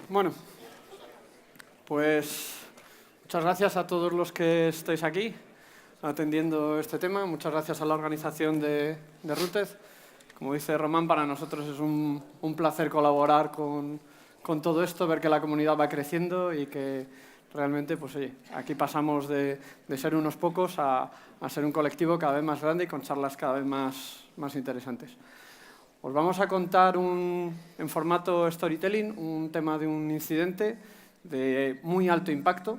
Bueno, pues muchas gracias a todos los que estáis aquí atendiendo este tema. Muchas gracias a la organización de Rutez. Como dice Román, para nosotros es un placer colaborar con todo esto, ver que la comunidad va creciendo y que realmente, pues oye, aquí pasamos de ser unos pocos a ser un colectivo cada vez más grande y con charlas cada vez más interesantes. Os vamos a contar en formato storytelling un tema de un incidente de muy alto impacto,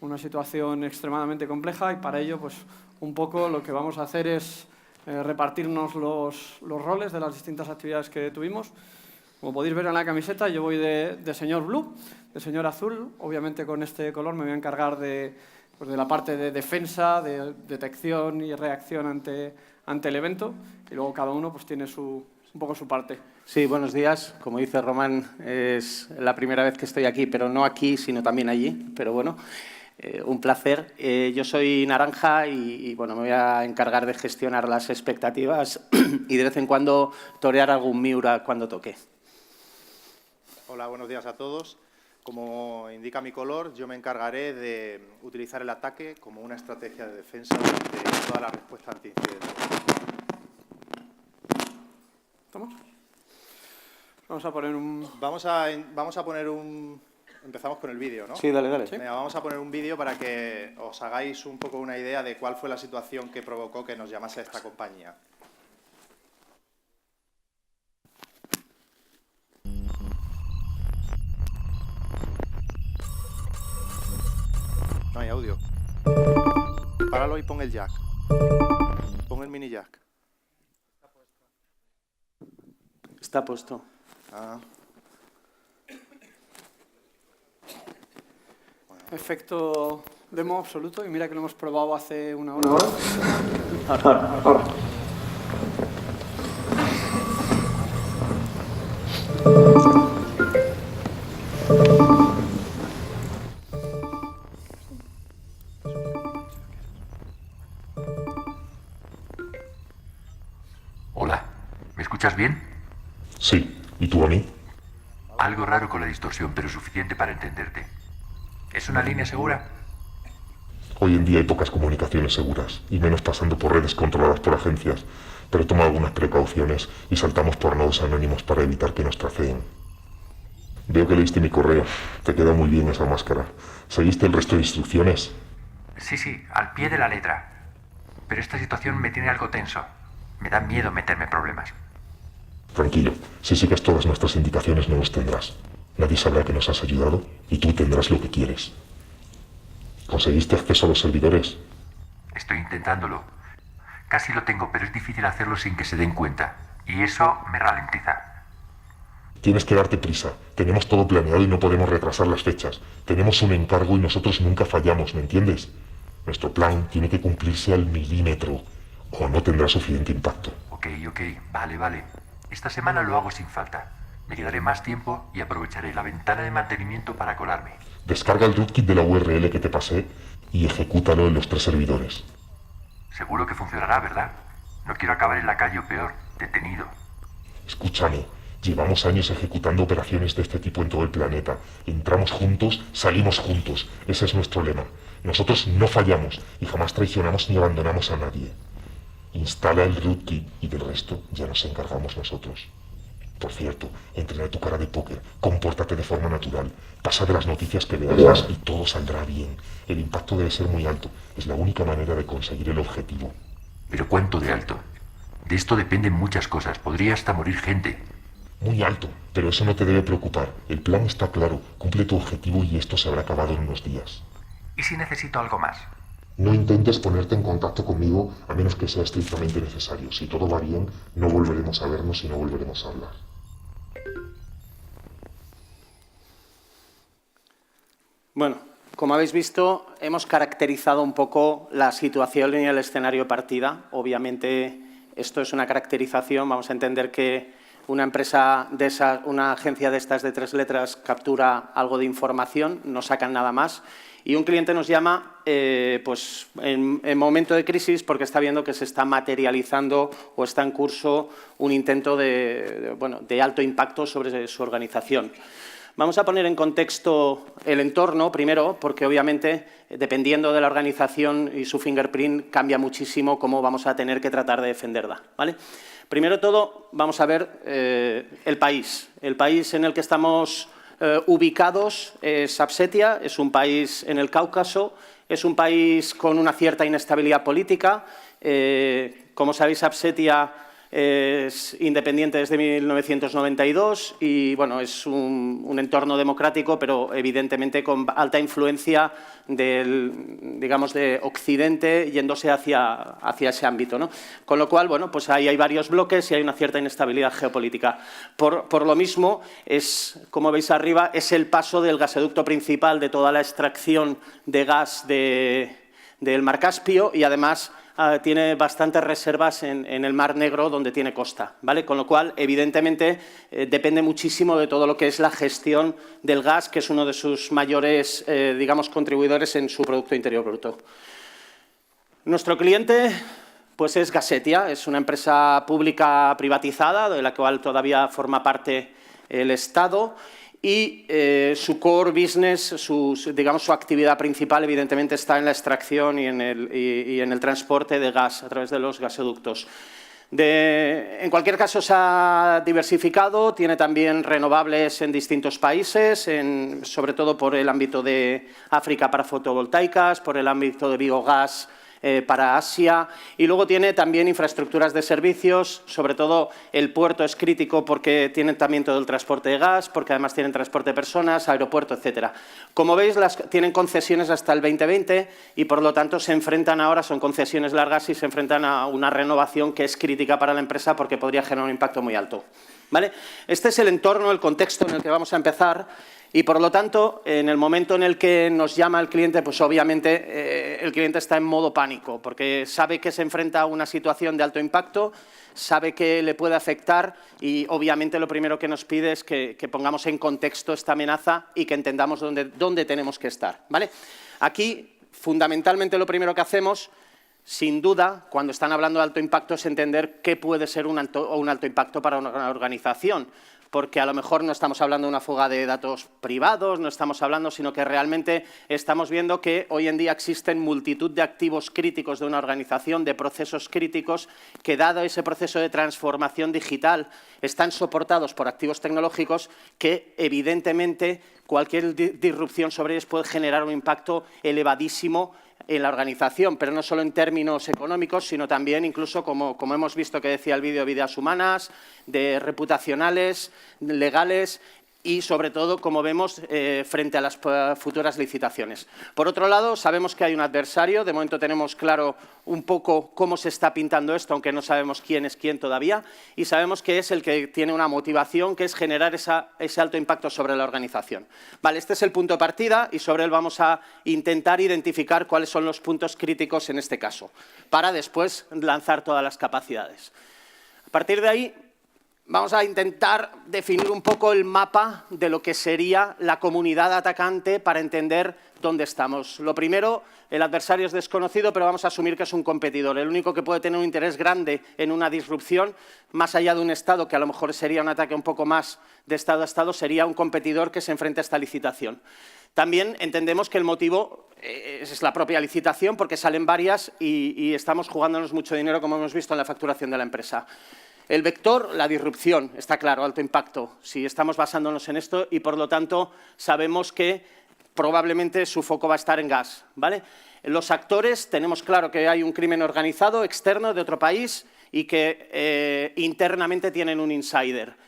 una situación extremadamente compleja, y para ello pues, un poco lo que vamos a hacer es repartirnos los roles de las distintas actividades que tuvimos. Como podéis ver en la camiseta, yo voy de señor Blue, de señor Azul. Obviamente con este color me voy a encargar de la parte de defensa, de detección y reacción ante el evento, y luego cada uno pues, tiene un poco su parte. Sí, buenos días. Como dice Román, es la primera vez que estoy aquí, pero no aquí, sino también allí. Pero bueno, un placer. Yo soy Naranja y bueno, me voy a encargar de gestionar las expectativas y de vez en cuando torear algún Miura cuando toque. Hola, buenos días a todos. Como indica mi color, yo me encargaré de utilizar el ataque como una estrategia de defensa durante toda la respuesta anti-incidente. ¿Estamos? Vamos a poner un... Vamos a poner un... Empezamos con el vídeo, ¿no? Sí, dale, dale. ¿Sí? Venga, vamos a poner un vídeo para que os hagáis un poco una idea de cuál fue la situación que provocó que nos llamase esta compañía. No hay audio. Páralo y pon el jack. Pon el mini jack. Está puesto. Ah. Efecto demo absoluto, y mira que lo hemos probado hace una hora. Ahora. Hola, ¿me escuchas bien? Sí, ¿y tú a mí? Algo raro con la distorsión, pero suficiente para entenderte. ¿Es una línea segura? Hoy en día hay pocas comunicaciones seguras, y menos pasando por redes controladas por agencias, pero toma algunas precauciones y saltamos por nodos anónimos para evitar que nos traceen. Veo que leíste mi correo. Te queda muy bien esa máscara. ¿Seguiste el resto de instrucciones? Sí, al pie de la letra. Pero esta situación me tiene algo tenso. Me da miedo meterme en problemas. Tranquilo, si sigues todas nuestras indicaciones no los tendrás. Nadie sabrá que nos has ayudado y tú tendrás lo que quieres. ¿Conseguiste acceso a los servidores? Estoy intentándolo. Casi lo tengo, pero es difícil hacerlo sin que se den cuenta. Y eso me ralentiza. Tienes que darte prisa. Tenemos todo planeado y no podemos retrasar las fechas. Tenemos un encargo y nosotros nunca fallamos, ¿me entiendes? Nuestro plan tiene que cumplirse al milímetro o no tendrá suficiente impacto. Ok, vale. Esta semana lo hago sin falta. Me quedaré más tiempo y aprovecharé la ventana de mantenimiento para colarme. Descarga el rootkit de la URL que te pasé y ejecútalo en los 3 servidores. Seguro que funcionará, ¿verdad? No quiero acabar en la calle o peor, detenido. Escúchame, llevamos años ejecutando operaciones de este tipo en todo el planeta. Entramos juntos, salimos juntos. Ese es nuestro lema. Nosotros no fallamos y jamás traicionamos ni abandonamos a nadie. Instala el rootkit y del resto ya nos encargamos nosotros. Por cierto, entrena tu cara de póker, compórtate de forma natural, pasa de las noticias que veas y todo saldrá bien. El impacto debe ser muy alto, es la única manera de conseguir el objetivo. ¿Pero cuánto de alto? De esto dependen muchas cosas, podría hasta morir gente. Muy alto, pero eso no te debe preocupar. El plan está claro, cumple tu objetivo y esto se habrá acabado en unos días. ¿Y si necesito algo más? No intentes ponerte en contacto conmigo a menos que sea estrictamente necesario. Si todo va bien, no volveremos a vernos y no volveremos a hablar. Bueno, como habéis visto, hemos caracterizado un poco la situación y el escenario de partida. Obviamente, esto es una caracterización. Vamos a entender que una empresa de esas, una agencia de estas de 3 letras captura algo de información, no sacan nada más. Y un cliente nos llama pues en momento de crisis porque está viendo que se está materializando o está en curso un intento de alto impacto sobre su organización. Vamos a poner en contexto el entorno, primero, porque obviamente, dependiendo de la organización y su fingerprint, cambia muchísimo cómo vamos a tener que tratar de defenderla, ¿vale? Primero de todo, vamos a ver el país. El país en el que estamos ubicados es Absetia, es un país en el Cáucaso, es un país con una cierta inestabilidad política. Como sabéis, Absetia es independiente desde 1992 y bueno, es un entorno democrático, pero evidentemente con alta influencia digamos, de Occidente yéndose hacia ese ámbito, ¿no? Con lo cual, bueno, pues ahí hay varios bloques y hay una cierta inestabilidad geopolítica. Por lo mismo, como veis arriba, es el paso del gasoducto principal de toda la extracción de gas del Mar Caspio y además tiene bastantes reservas en el Mar Negro, donde tiene costa, ¿vale? Con lo cual, evidentemente, depende muchísimo de todo lo que es la gestión del gas, que es uno de sus mayores, digamos, contribuidores en su Producto Interior Bruto. Nuestro cliente, pues, es Gasetia, es una empresa pública privatizada, de la cual todavía forma parte el Estado, y su core business, digamos, su actividad principal, evidentemente, está en la extracción y en el transporte de gas a través de los gasoductos. En cualquier caso, se ha diversificado, tiene también renovables en distintos países, sobre todo por el ámbito de África para fotovoltaicas, por el ámbito de biogás para Asia, y luego tiene también infraestructuras de servicios, sobre todo el puerto es crítico porque tienen también todo el transporte de gas, porque además tienen transporte de personas, aeropuerto, etcétera. Como veis, tienen concesiones hasta el 2020 y por lo tanto se enfrentan ahora, son concesiones largas y se enfrentan a una renovación que es crítica para la empresa porque podría generar un impacto muy alto, ¿vale? Este es el entorno, el contexto en el que vamos a empezar. Y, por lo tanto, en el momento en el que nos llama el cliente, pues obviamente el cliente está en modo pánico, porque sabe que se enfrenta a una situación de alto impacto, sabe que le puede afectar y, obviamente, lo primero que nos pide es que pongamos en contexto esta amenaza y que entendamos dónde tenemos que estar, ¿vale? Aquí, fundamentalmente, lo primero que hacemos, sin duda, cuando están hablando de alto impacto, es entender qué puede ser un alto impacto para una organización. Porque a lo mejor no estamos hablando de una fuga de datos privados, no estamos hablando, sino que realmente estamos viendo que hoy en día existen multitud de activos críticos de una organización, de procesos críticos, que dado ese proceso de transformación digital están soportados por activos tecnológicos que evidentemente cualquier disrupción sobre ellos puede generar un impacto elevadísimo en la organización, pero no solo en términos económicos, sino también incluso, como hemos visto que decía el vídeo, de vidas humanas, de reputacionales, legales y, sobre todo, como vemos, frente a las futuras licitaciones. Por otro lado, sabemos que hay un adversario. De momento tenemos claro un poco cómo se está pintando esto, aunque no sabemos quién es quién todavía, y sabemos que es el que tiene una motivación, que es generar ese alto impacto sobre la organización. Vale, este es el punto de partida y sobre él vamos a intentar identificar cuáles son los puntos críticos en este caso, para después lanzar todas las capacidades. A partir de ahí, vamos a intentar definir un poco el mapa de lo que sería la comunidad atacante para entender dónde estamos. Lo primero, el adversario es desconocido, pero vamos a asumir que es un competidor. El único que puede tener un interés grande en una disrupción, más allá de un Estado, que a lo mejor sería un ataque un poco más de Estado a Estado, sería un competidor que se enfrenta a esta licitación. También entendemos que el motivo es la propia licitación, porque salen varias y estamos jugándonos mucho dinero, como hemos visto en la facturación de la empresa. El vector, la disrupción, está claro, alto impacto, si estamos basándonos en esto y, por lo tanto, sabemos que probablemente su foco va a estar en gas, ¿vale? Los actores, tenemos claro que hay un crimen organizado externo de otro país y que internamente tienen un insider.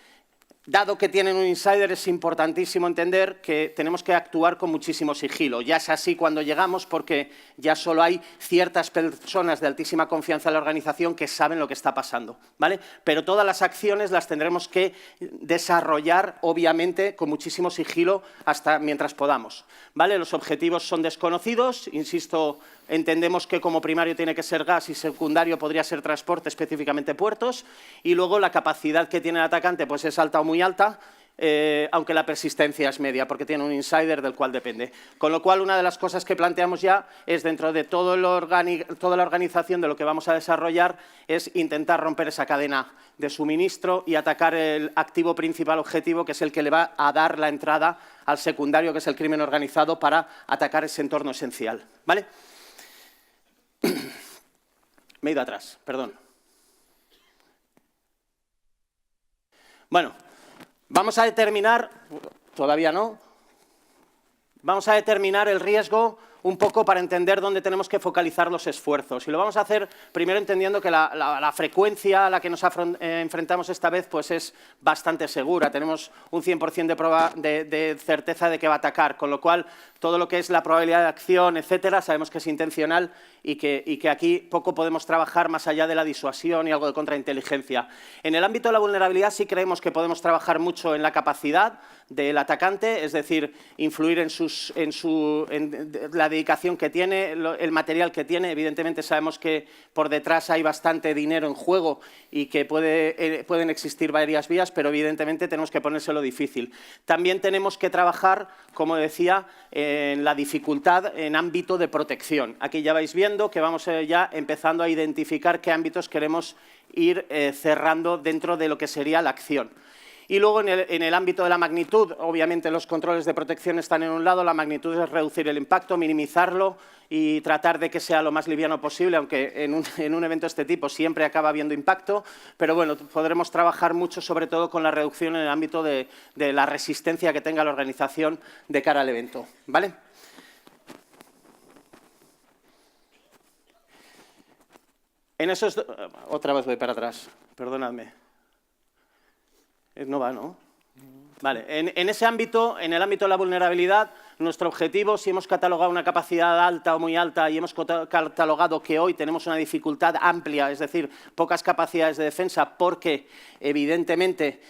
Dado que tienen un insider, es importantísimo entender que tenemos que actuar con muchísimo sigilo. Ya es así cuando llegamos porque ya solo hay ciertas personas de altísima confianza en la organización que saben lo que está pasando, ¿vale? Pero todas las acciones las tendremos que desarrollar, obviamente, con muchísimo sigilo hasta mientras podamos, ¿vale? Los objetivos son desconocidos, insisto, entendemos que como primario tiene que ser gas y secundario podría ser transporte, específicamente puertos, y luego la capacidad que tiene el atacante pues es alta o muy alta. aunque la persistencia es media, porque tiene un insider del cual depende. Con lo cual, una de las cosas que planteamos ya es, dentro de toda la organización de lo que vamos a desarrollar, es intentar romper esa cadena de suministro y atacar el activo principal objetivo, que es el que le va a dar la entrada al secundario, que es el crimen organizado, para atacar ese entorno esencial. ¿Vale? Me he ido atrás, perdón. Bueno, vamos a determinar, todavía no, vamos a determinar el riesgo un poco para entender dónde tenemos que focalizar los esfuerzos. Y lo vamos a hacer primero entendiendo que la frecuencia a la que nos enfrentamos esta vez pues es bastante segura. Tenemos un 100% de certeza de que va a atacar, con lo cual todo lo que es la probabilidad de acción, etcétera, sabemos que es intencional y que aquí poco podemos trabajar más allá de la disuasión y algo de contrainteligencia. En el ámbito de la vulnerabilidad sí creemos que podemos trabajar mucho en la capacidad del atacante, es decir, influir en la dedicación que tiene, el material que tiene. Evidentemente sabemos que por detrás hay bastante dinero en juego y que pueden existir varias vías, pero evidentemente tenemos que ponérselo difícil. También tenemos que trabajar, como decía, en la dificultad en ámbito de protección. Aquí ya vais viendo que vamos ya empezando a identificar qué ámbitos queremos ir cerrando dentro de lo que sería la acción. Y luego en el ámbito de la magnitud, obviamente los controles de protección están en un lado, la magnitud es reducir el impacto, minimizarlo y tratar de que sea lo más liviano posible, aunque en un evento de este tipo siempre acaba habiendo impacto, pero bueno, podremos trabajar mucho sobre todo con la reducción en el ámbito de la resistencia que tenga la organización de cara al evento, ¿vale? En esos... Otra vez voy para atrás, perdonadme. No va, ¿no? Vale, en ese ámbito, en el ámbito de la vulnerabilidad, nuestro objetivo, si hemos catalogado una capacidad alta o muy alta y hemos catalogado que hoy tenemos una dificultad amplia, es decir, pocas capacidades de defensa porque evidentemente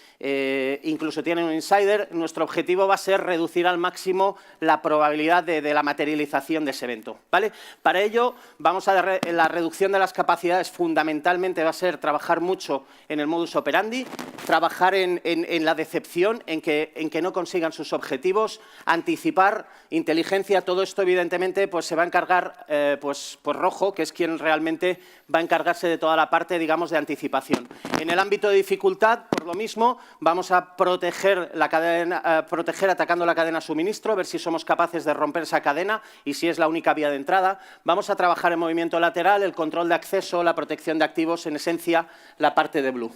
incluso tienen un insider, nuestro objetivo va a ser reducir al máximo la probabilidad de la materialización de ese evento, ¿vale? Para ello, la reducción de las capacidades fundamentalmente va a ser trabajar mucho en el modus operandi, trabajar en la decepción, en que no consigan sus objetivos, anticipar, inteligencia. Todo esto evidentemente pues se va a encargar pues Rojo, que es quien realmente va a encargarse de toda la parte, digamos, de anticipación. En el ámbito de dificultad, por lo mismo, vamos a proteger la cadena, atacando la cadena de suministro, ver si somos capaces de romper esa cadena y si es la única vía de entrada. Vamos a trabajar en movimiento lateral, el control de acceso, la protección de activos, en esencia, la parte de blue.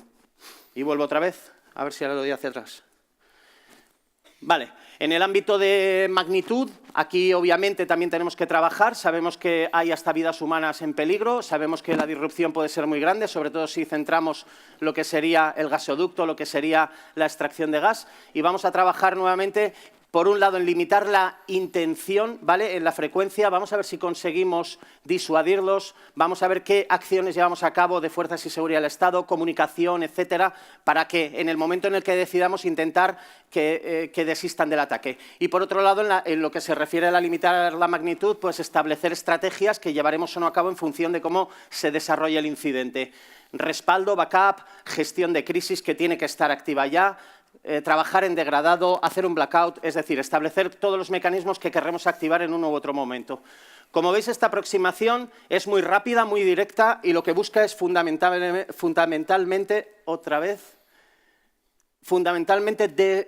Y vuelvo otra vez, a ver si ahora lo doy hacia atrás. Vale, en el ámbito de magnitud, aquí obviamente también tenemos que trabajar. Sabemos que hay hasta vidas humanas en peligro, sabemos que la disrupción puede ser muy grande, sobre todo si centramos lo que sería el gasoducto, lo que sería la extracción de gas, y vamos a trabajar nuevamente, por un lado, en limitar la intención, ¿vale?, en la frecuencia. Vamos a ver si conseguimos disuadirlos, vamos a ver qué acciones llevamos a cabo de fuerzas y seguridad del Estado, comunicación, etcétera, para que en el momento en el que decidamos intentar que desistan del ataque. Y por otro lado, en lo que se refiere a limitar la magnitud, pues establecer estrategias que llevaremos o no a cabo en función de cómo se desarrolla el incidente. Respaldo, backup, gestión de crisis que tiene que estar activa ya, trabajar en degradado, hacer un blackout, es decir, establecer todos los mecanismos que querremos activar en uno u otro momento. Como veis, esta aproximación es muy rápida, muy directa y lo que busca es fundamentalmente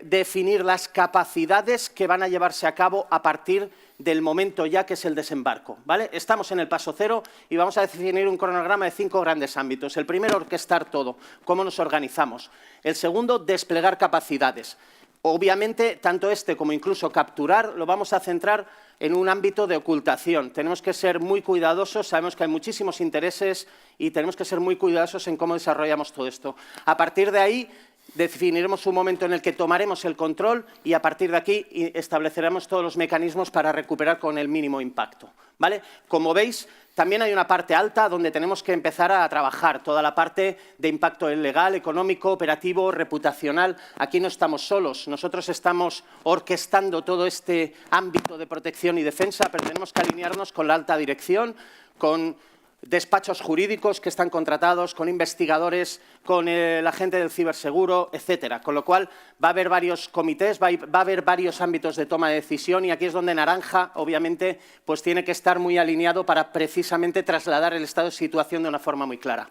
definir las capacidades que van a llevarse a cabo a partir del momento ya que es el desembarco, ¿vale? Estamos en el paso cero y vamos a definir un cronograma de 5 grandes ámbitos. El primero, orquestar todo, cómo nos organizamos. El segundo, desplegar capacidades. Obviamente, tanto este como incluso capturar lo vamos a centrar en un ámbito de ocultación. Tenemos que ser muy cuidadosos, sabemos que hay muchísimos intereses y tenemos que ser muy cuidadosos en cómo desarrollamos todo esto. A partir de ahí, definiremos un momento en el que tomaremos el control y a partir de aquí estableceremos todos los mecanismos para recuperar con el mínimo impacto, ¿vale? Como veis, también hay una parte alta donde tenemos que empezar a trabajar toda la parte de impacto legal, económico, operativo, reputacional. Aquí no estamos solos, nosotros estamos orquestando todo este ámbito de protección y defensa, pero tenemos que alinearnos con la alta dirección, con despachos jurídicos que están contratados, con investigadores, con la gente del ciberseguro, etcétera. Con lo cual, va a haber varios comités, va a haber varios ámbitos de toma de decisión y aquí es donde Naranja, obviamente, pues tiene que estar muy alineado para precisamente trasladar el estado de situación de una forma muy clara.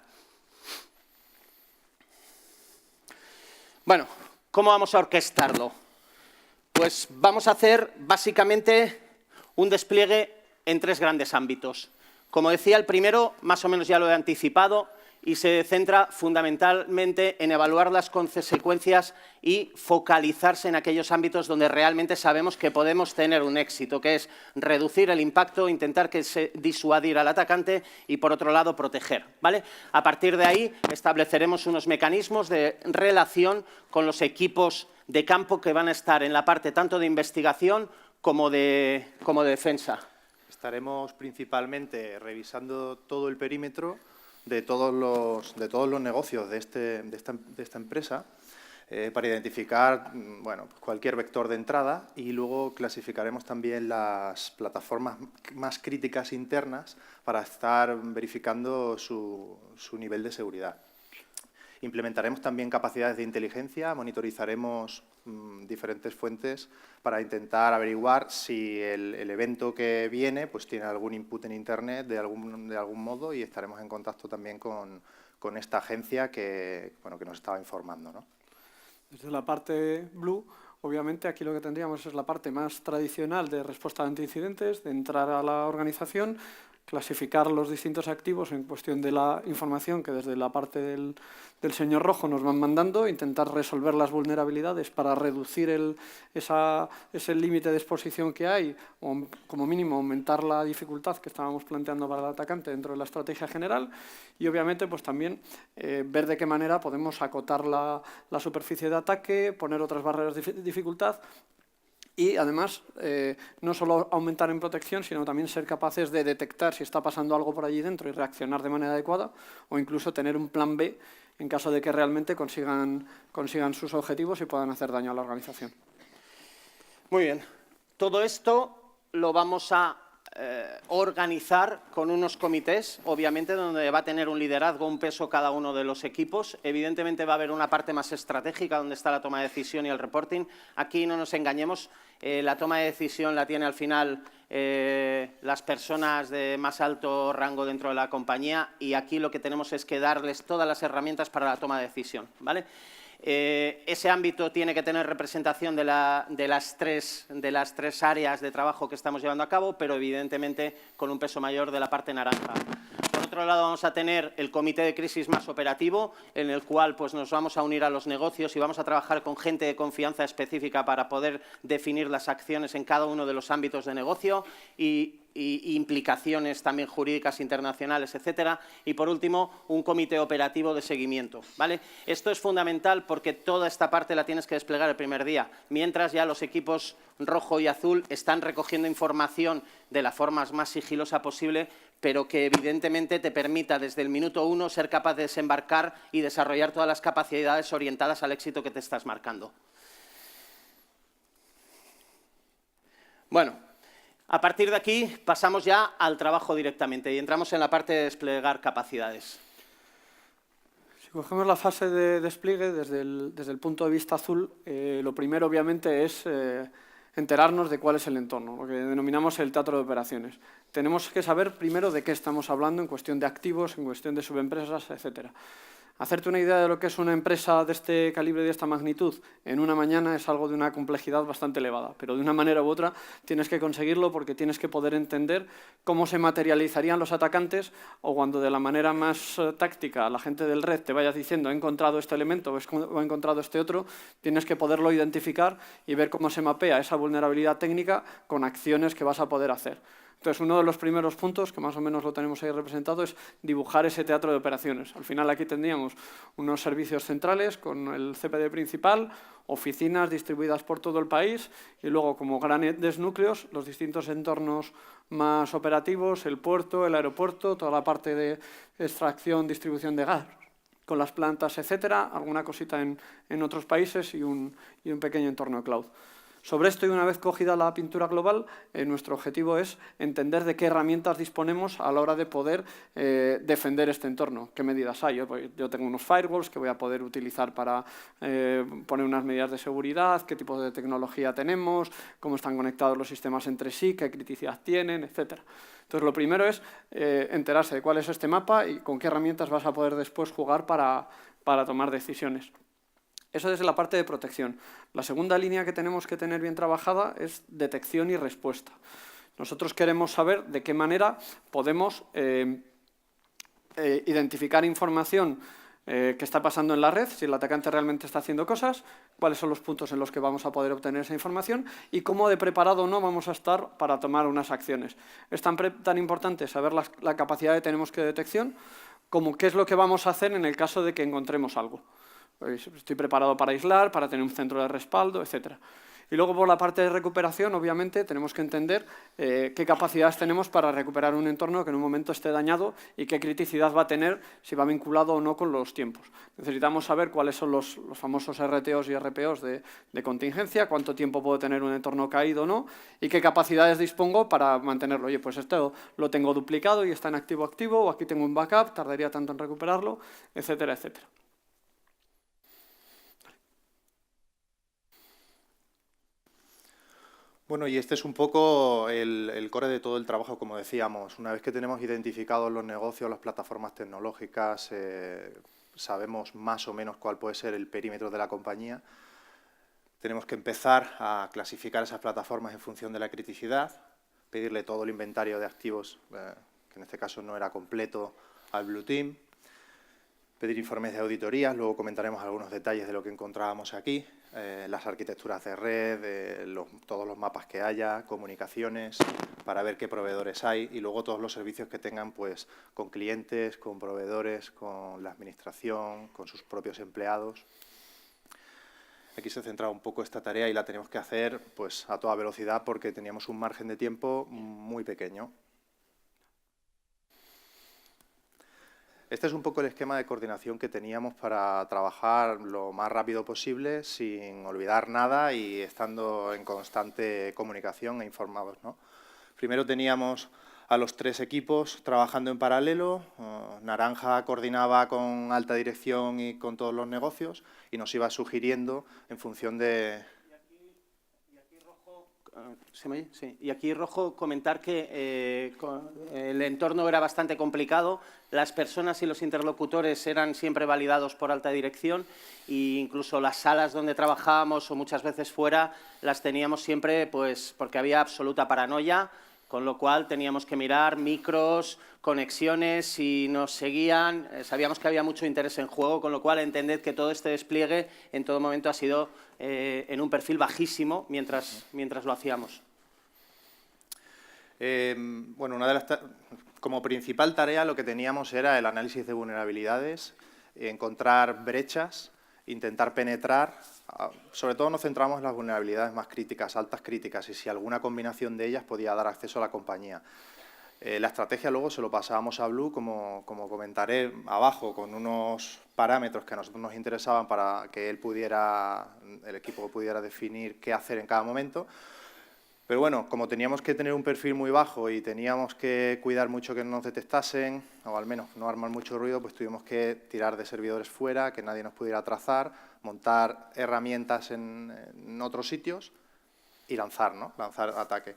Bueno, ¿cómo vamos a orquestarlo? Pues vamos a hacer básicamente un despliegue en 3 grandes ámbitos. Como decía, el primero, más o menos ya lo he anticipado, y se centra fundamentalmente en evaluar las consecuencias y focalizarse en aquellos ámbitos donde realmente sabemos que podemos tener un éxito, que es reducir el impacto, intentar disuadir al atacante y, por otro lado, proteger, ¿vale? A partir de ahí estableceremos unos mecanismos de relación con los equipos de campo que van a estar en la parte tanto de investigación como de defensa. Estaremos principalmente revisando todo el perímetro de todos los negocios de esta empresa para identificar cualquier vector de entrada y luego clasificaremos también las plataformas más críticas internas para estar verificando su nivel de seguridad. Implementaremos también capacidades de inteligencia, monitorizaremos diferentes fuentes para intentar averiguar si el evento que viene pues tiene algún input en Internet de algún modo y estaremos en contacto también con esta agencia que nos estaba informando, ¿no? Desde la parte Blue, obviamente aquí lo que tendríamos es la parte más tradicional de respuesta ante incidentes, de entrar a la organización, clasificar los distintos activos en cuestión de la información que desde la parte del señor Rojo nos van mandando, intentar resolver las vulnerabilidades para reducir ese límite de exposición que hay, o como mínimo aumentar la dificultad que estábamos planteando para el atacante dentro de la estrategia general y obviamente pues también ver de qué manera podemos acotar la superficie de ataque, poner otras barreras de dificultad. Y, además, no solo aumentar en protección, sino también ser capaces de detectar si está pasando algo por allí dentro y reaccionar de manera adecuada, o incluso tener un plan B en caso de que realmente consigan sus objetivos y puedan hacer daño a la organización. Muy bien. Todo esto lo vamos a organizar con unos comités, obviamente, donde va a tener un liderazgo, un peso cada uno de los equipos. Evidentemente va a haber una parte más estratégica donde está la toma de decisión y el reporting. Aquí no nos engañemos, la toma de decisión la tiene al final las personas de más alto rango dentro de la compañía y aquí lo que tenemos es que darles todas las herramientas para la toma de decisión, ¿vale? Ese ámbito tiene que tener representación de las tres áreas de trabajo que estamos llevando a cabo, pero evidentemente con un peso mayor de la parte naranja. Por otro lado, vamos a tener el comité de crisis más operativo, en el cual pues, nos vamos a unir a los negocios y vamos a trabajar con gente de confianza específica para poder definir las acciones en cada uno de los ámbitos de negocio y implicaciones también jurídicas internacionales, etcétera. Y, por último, un comité operativo de seguimiento, ¿vale? Esto es fundamental porque toda esta parte la tienes que desplegar el primer día, mientras ya los equipos rojo y azul están recogiendo información de la forma más sigilosa posible, pero que evidentemente te permita desde el minuto 1 ser capaz de desembarcar y desarrollar todas las capacidades orientadas al éxito que te estás marcando. Bueno, a partir de aquí pasamos ya al trabajo directamente y entramos en la parte de desplegar capacidades. Si cogemos la fase de despliegue desde el punto de vista azul, lo primero obviamente es enterarnos de cuál es el entorno, lo que denominamos el teatro de operaciones. Tenemos que saber primero de qué estamos hablando en cuestión de activos, en cuestión de subempresas, etcétera. Hacerte una idea de lo que es una empresa de este calibre y de esta magnitud en una mañana es algo de una complejidad bastante elevada, pero de una manera u otra tienes que conseguirlo porque tienes que poder entender cómo se materializarían los atacantes o cuando de la manera más táctica la gente del red te vaya diciendo he encontrado este elemento o he encontrado este otro, tienes que poderlo identificar y ver cómo se mapea esa vulnerabilidad técnica con acciones que vas a poder hacer. Entonces, uno de los primeros puntos, que más o menos lo tenemos ahí representado, es dibujar ese teatro de operaciones. Al final aquí tendríamos unos servicios centrales con el CPD principal, oficinas distribuidas por todo el país y luego, como grandes núcleos, los distintos entornos más operativos, el puerto, el aeropuerto, toda la parte de extracción, distribución de gas, con las plantas, etcétera, alguna cosita en otros países y un pequeño entorno de cloud. Sobre esto, y una vez cogida la pintura global, nuestro objetivo es entender de qué herramientas disponemos a la hora de poder defender este entorno. ¿Qué medidas hay? Yo tengo unos firewalls que voy a poder utilizar para poner unas medidas de seguridad, qué tipo de tecnología tenemos, cómo están conectados los sistemas entre sí, qué criticidad tienen, etc. Entonces, lo primero es enterarse de cuál es este mapa y con qué herramientas vas a poder después jugar para tomar decisiones. Eso desde la parte de protección. La segunda línea que tenemos que tener bien trabajada es detección y respuesta. Nosotros queremos saber de qué manera podemos identificar información que está pasando en la red, si el atacante realmente está haciendo cosas, cuáles son los puntos en los que vamos a poder obtener esa información y cómo de preparado o no vamos a estar para tomar unas acciones. Es tan importante saber la capacidad que tenemos de detección como qué es lo que vamos a hacer en el caso de que encontremos algo. Estoy preparado para aislar, para tener un centro de respaldo, etc. Y luego, por la parte de recuperación, obviamente, tenemos que entender qué capacidades tenemos para recuperar un entorno que en un momento esté dañado y qué criticidad va a tener, si va vinculado o no con los tiempos. Necesitamos saber cuáles son los famosos RTOs y RPOs de contingencia, cuánto tiempo puedo tener un entorno caído o no, y qué capacidades dispongo para mantenerlo. Oye, pues esto lo tengo duplicado y está en activo-activo, o aquí tengo un backup, tardaría tanto en recuperarlo, etcétera, etcétera. Bueno, y este es un poco el core de todo el trabajo, como decíamos. Una vez que tenemos identificados los negocios, las plataformas tecnológicas, sabemos más o menos cuál puede ser el perímetro de la compañía, tenemos que empezar a clasificar esas plataformas en función de la criticidad, pedirle todo el inventario de activos, que en este caso no era completo, al Blue Team, pedir informes de auditorías, luego comentaremos algunos detalles de lo que encontrábamos aquí, las arquitecturas de red, todos los mapas que haya, comunicaciones, para ver qué proveedores hay y luego todos los servicios que tengan pues, con clientes, con proveedores, con la administración, con sus propios empleados. Aquí se centraba un poco esta tarea y la tenemos que hacer pues, a toda velocidad porque teníamos un margen de tiempo muy pequeño. Este es un poco el esquema de coordinación que teníamos para trabajar lo más rápido posible, sin olvidar nada y estando en constante comunicación e informados, ¿no? Primero teníamos a los 3 equipos trabajando en paralelo. Naranja coordinaba con alta dirección y con todos los negocios y nos iba sugiriendo en función de... ¿Se me oye? Sí. Y aquí, Rojo, comentar que el entorno era bastante complicado, las personas y los interlocutores eran siempre validados por alta dirección e incluso las salas donde trabajábamos o muchas veces fuera las teníamos siempre pues, porque había absoluta paranoia, con lo cual teníamos que mirar micros, conexiones, si nos seguían, sabíamos que había mucho interés en juego, con lo cual entended que todo este despliegue en todo momento ha sido en un perfil bajísimo mientras lo hacíamos. Bueno, como principal tarea lo que teníamos era el análisis de vulnerabilidades, encontrar brechas, intentar penetrar. Sobre todo nos centramos en las vulnerabilidades más críticas, altas críticas, y si alguna combinación de ellas podía dar acceso a la compañía. La estrategia luego se lo pasábamos a Blue, como comentaré abajo, con unos parámetros que a nosotros nos interesaban para que el equipo pudiera definir qué hacer en cada momento. Pero bueno, como teníamos que tener un perfil muy bajo y teníamos que cuidar mucho que no nos detectasen, o al menos no armar mucho ruido, pues tuvimos que tirar de servidores fuera, que nadie nos pudiera trazar, montar herramientas en otros sitios y lanzar, ¿no? Lanzar ataque.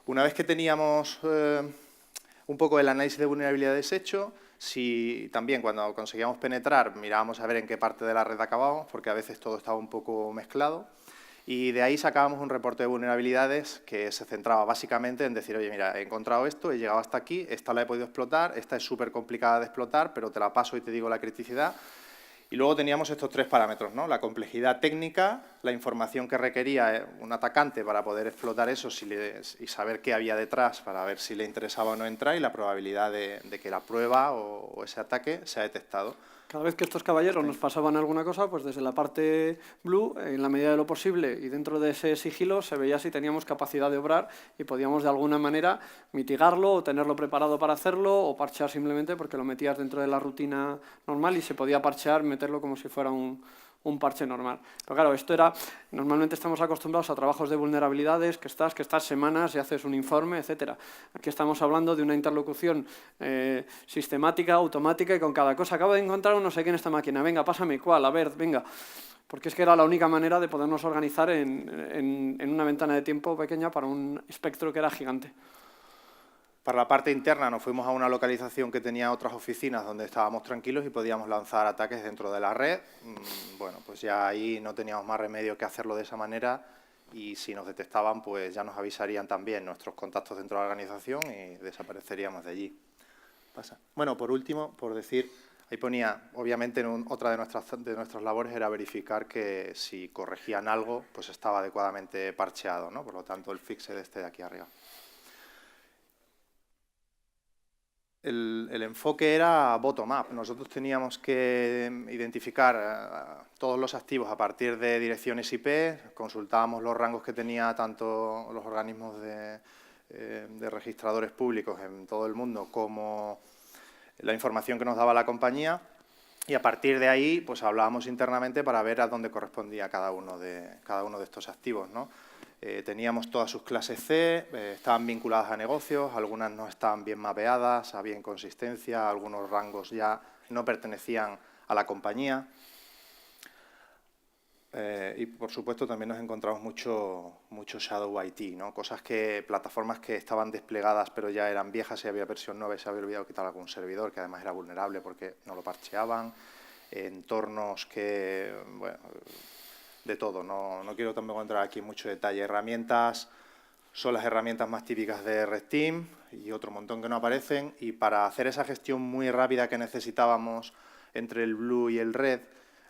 Una vez que teníamos un poco el análisis de vulnerabilidades hecho, si también cuando conseguíamos penetrar mirábamos a ver en qué parte de la red acabábamos, porque a veces todo estaba un poco mezclado. Y de ahí sacábamos un reporte de vulnerabilidades que se centraba básicamente en decir, oye, mira, he encontrado esto, he llegado hasta aquí, esta la he podido explotar, esta es súper complicada de explotar, pero te la paso y te digo la criticidad. Y luego teníamos estos 3 parámetros, ¿no? La complejidad técnica, la información que requería un atacante para poder explotar eso y saber qué había detrás para ver si le interesaba o no entrar, y la probabilidad de que la prueba o ese ataque sea detectado. Cada vez que estos caballeros nos pasaban alguna cosa, pues desde la parte Blue, en la medida de lo posible y dentro de ese sigilo, se veía si teníamos capacidad de obrar y podíamos de alguna manera mitigarlo o tenerlo preparado para hacerlo o parchear simplemente porque lo metías dentro de la rutina normal y se podía parchear, meterlo como si fuera un un parche normal. Pero claro, esto era, normalmente estamos acostumbrados a trabajos de vulnerabilidades, que estás semanas y haces un informe, etcétera. Aquí estamos hablando de una interlocución sistemática, automática, y con cada cosa. Acabo de encontrar un no sé qué en esta máquina, venga, pásame cuál, a ver, venga. Porque es que era la única manera de podernos organizar en una ventana de tiempo pequeña para un espectro que era gigante. Para la parte interna nos fuimos a una localización que tenía otras oficinas donde estábamos tranquilos y podíamos lanzar ataques dentro de la red. Bueno, pues ya ahí no teníamos más remedio que hacerlo de esa manera, y si nos detectaban pues ya nos avisarían también nuestros contactos dentro de la organización y desapareceríamos de allí. Pasa. Bueno, por último, por decir, ahí ponía, obviamente otra de nuestras labores era verificar que si corregían algo pues estaba adecuadamente parcheado, ¿no? Por lo tanto el fixed de aquí arriba. El enfoque era bottom-up. Nosotros teníamos que identificar todos los activos a partir de direcciones IP, consultábamos los rangos que tenía tanto los organismos de registradores públicos en todo el mundo como la información que nos daba la compañía, y a partir de ahí pues hablábamos internamente para ver a dónde correspondía cada uno de estos activos, ¿no? Teníamos todas sus clases C, estaban vinculadas a negocios, algunas no estaban bien mapeadas, había inconsistencia, algunos rangos ya no pertenecían a la compañía. Y, por supuesto, también nos encontramos mucho Shadow IT, ¿no? Plataformas que estaban desplegadas pero ya eran viejas y había versión nueva y se había olvidado quitar algún servidor, que además era vulnerable porque no lo parcheaban, entornos que, bueno, de todo, no quiero tampoco entrar aquí en mucho detalle. Herramientas, son las herramientas más típicas de Red Team y otro montón que no aparecen, y para hacer esa gestión muy rápida que necesitábamos entre el Blue y el Red,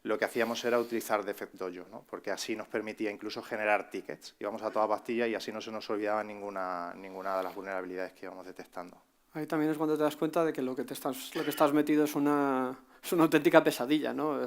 lo que hacíamos era utilizar Defect Dojo, ¿no? Porque así nos permitía incluso generar tickets. Íbamos a toda pastilla y así no se nos olvidaba ninguna de las vulnerabilidades que íbamos detectando. Ahí también es cuando te das cuenta de que lo que estás metido es una auténtica pesadilla, ¿no?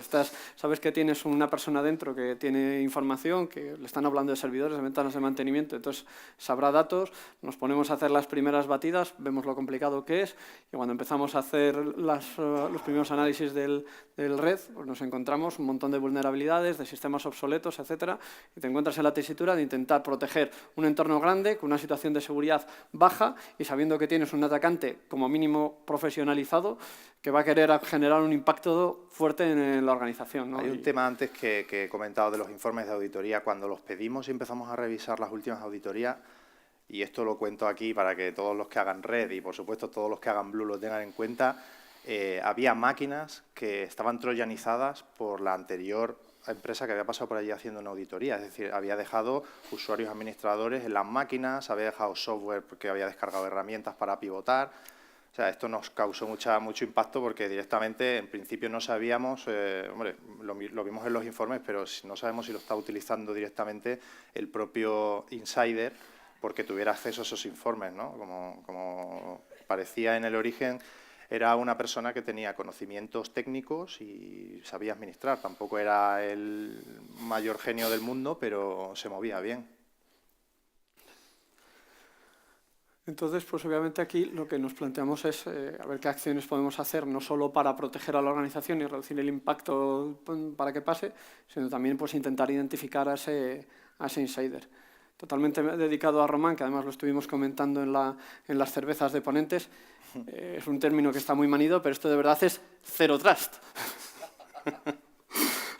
Sabes que tienes una persona dentro que tiene información, que le están hablando de servidores, de ventanas de mantenimiento, entonces sabrá datos, nos ponemos a hacer las primeras batidas, vemos lo complicado que es, y cuando empezamos a hacer los primeros análisis del red, pues nos encontramos un montón de vulnerabilidades, de sistemas obsoletos, etcétera, y te encuentras en la tesitura de intentar proteger un entorno grande con una situación de seguridad baja y sabiendo que tienes un atacante como mínimo profesionalizado que va a querer generar un impacto fuerte en la organización, ¿no? Hay un tema antes que he comentado de los informes de auditoría. Cuando los pedimos y empezamos a revisar las últimas auditorías, y esto lo cuento aquí para que todos los que hagan Red y, por supuesto, todos los que hagan Blue lo tengan en cuenta, había máquinas que estaban troyanizadas por la anterior empresa que había pasado por allí haciendo una auditoría. Es decir, había dejado usuarios administradores en las máquinas, había dejado software porque había descargado herramientas para pivotar. O sea, esto nos causó mucho impacto porque directamente, en principio, no sabíamos, hombre, lo vimos en los informes, pero no sabemos si lo está utilizando directamente el propio insider porque tuviera acceso a esos informes, ¿no? Como parecía en el origen, era una persona que tenía conocimientos técnicos y sabía administrar. Tampoco era el mayor genio del mundo, pero se movía bien. Entonces, pues obviamente aquí lo que nos planteamos es a ver qué acciones podemos hacer, no solo para proteger a la organización y reducir el impacto para que pase, sino también pues intentar identificar a ese insider. Totalmente dedicado a Román, que además lo estuvimos comentando en las cervezas de ponentes. Es un término que está muy manido, pero esto de verdad es zero trust.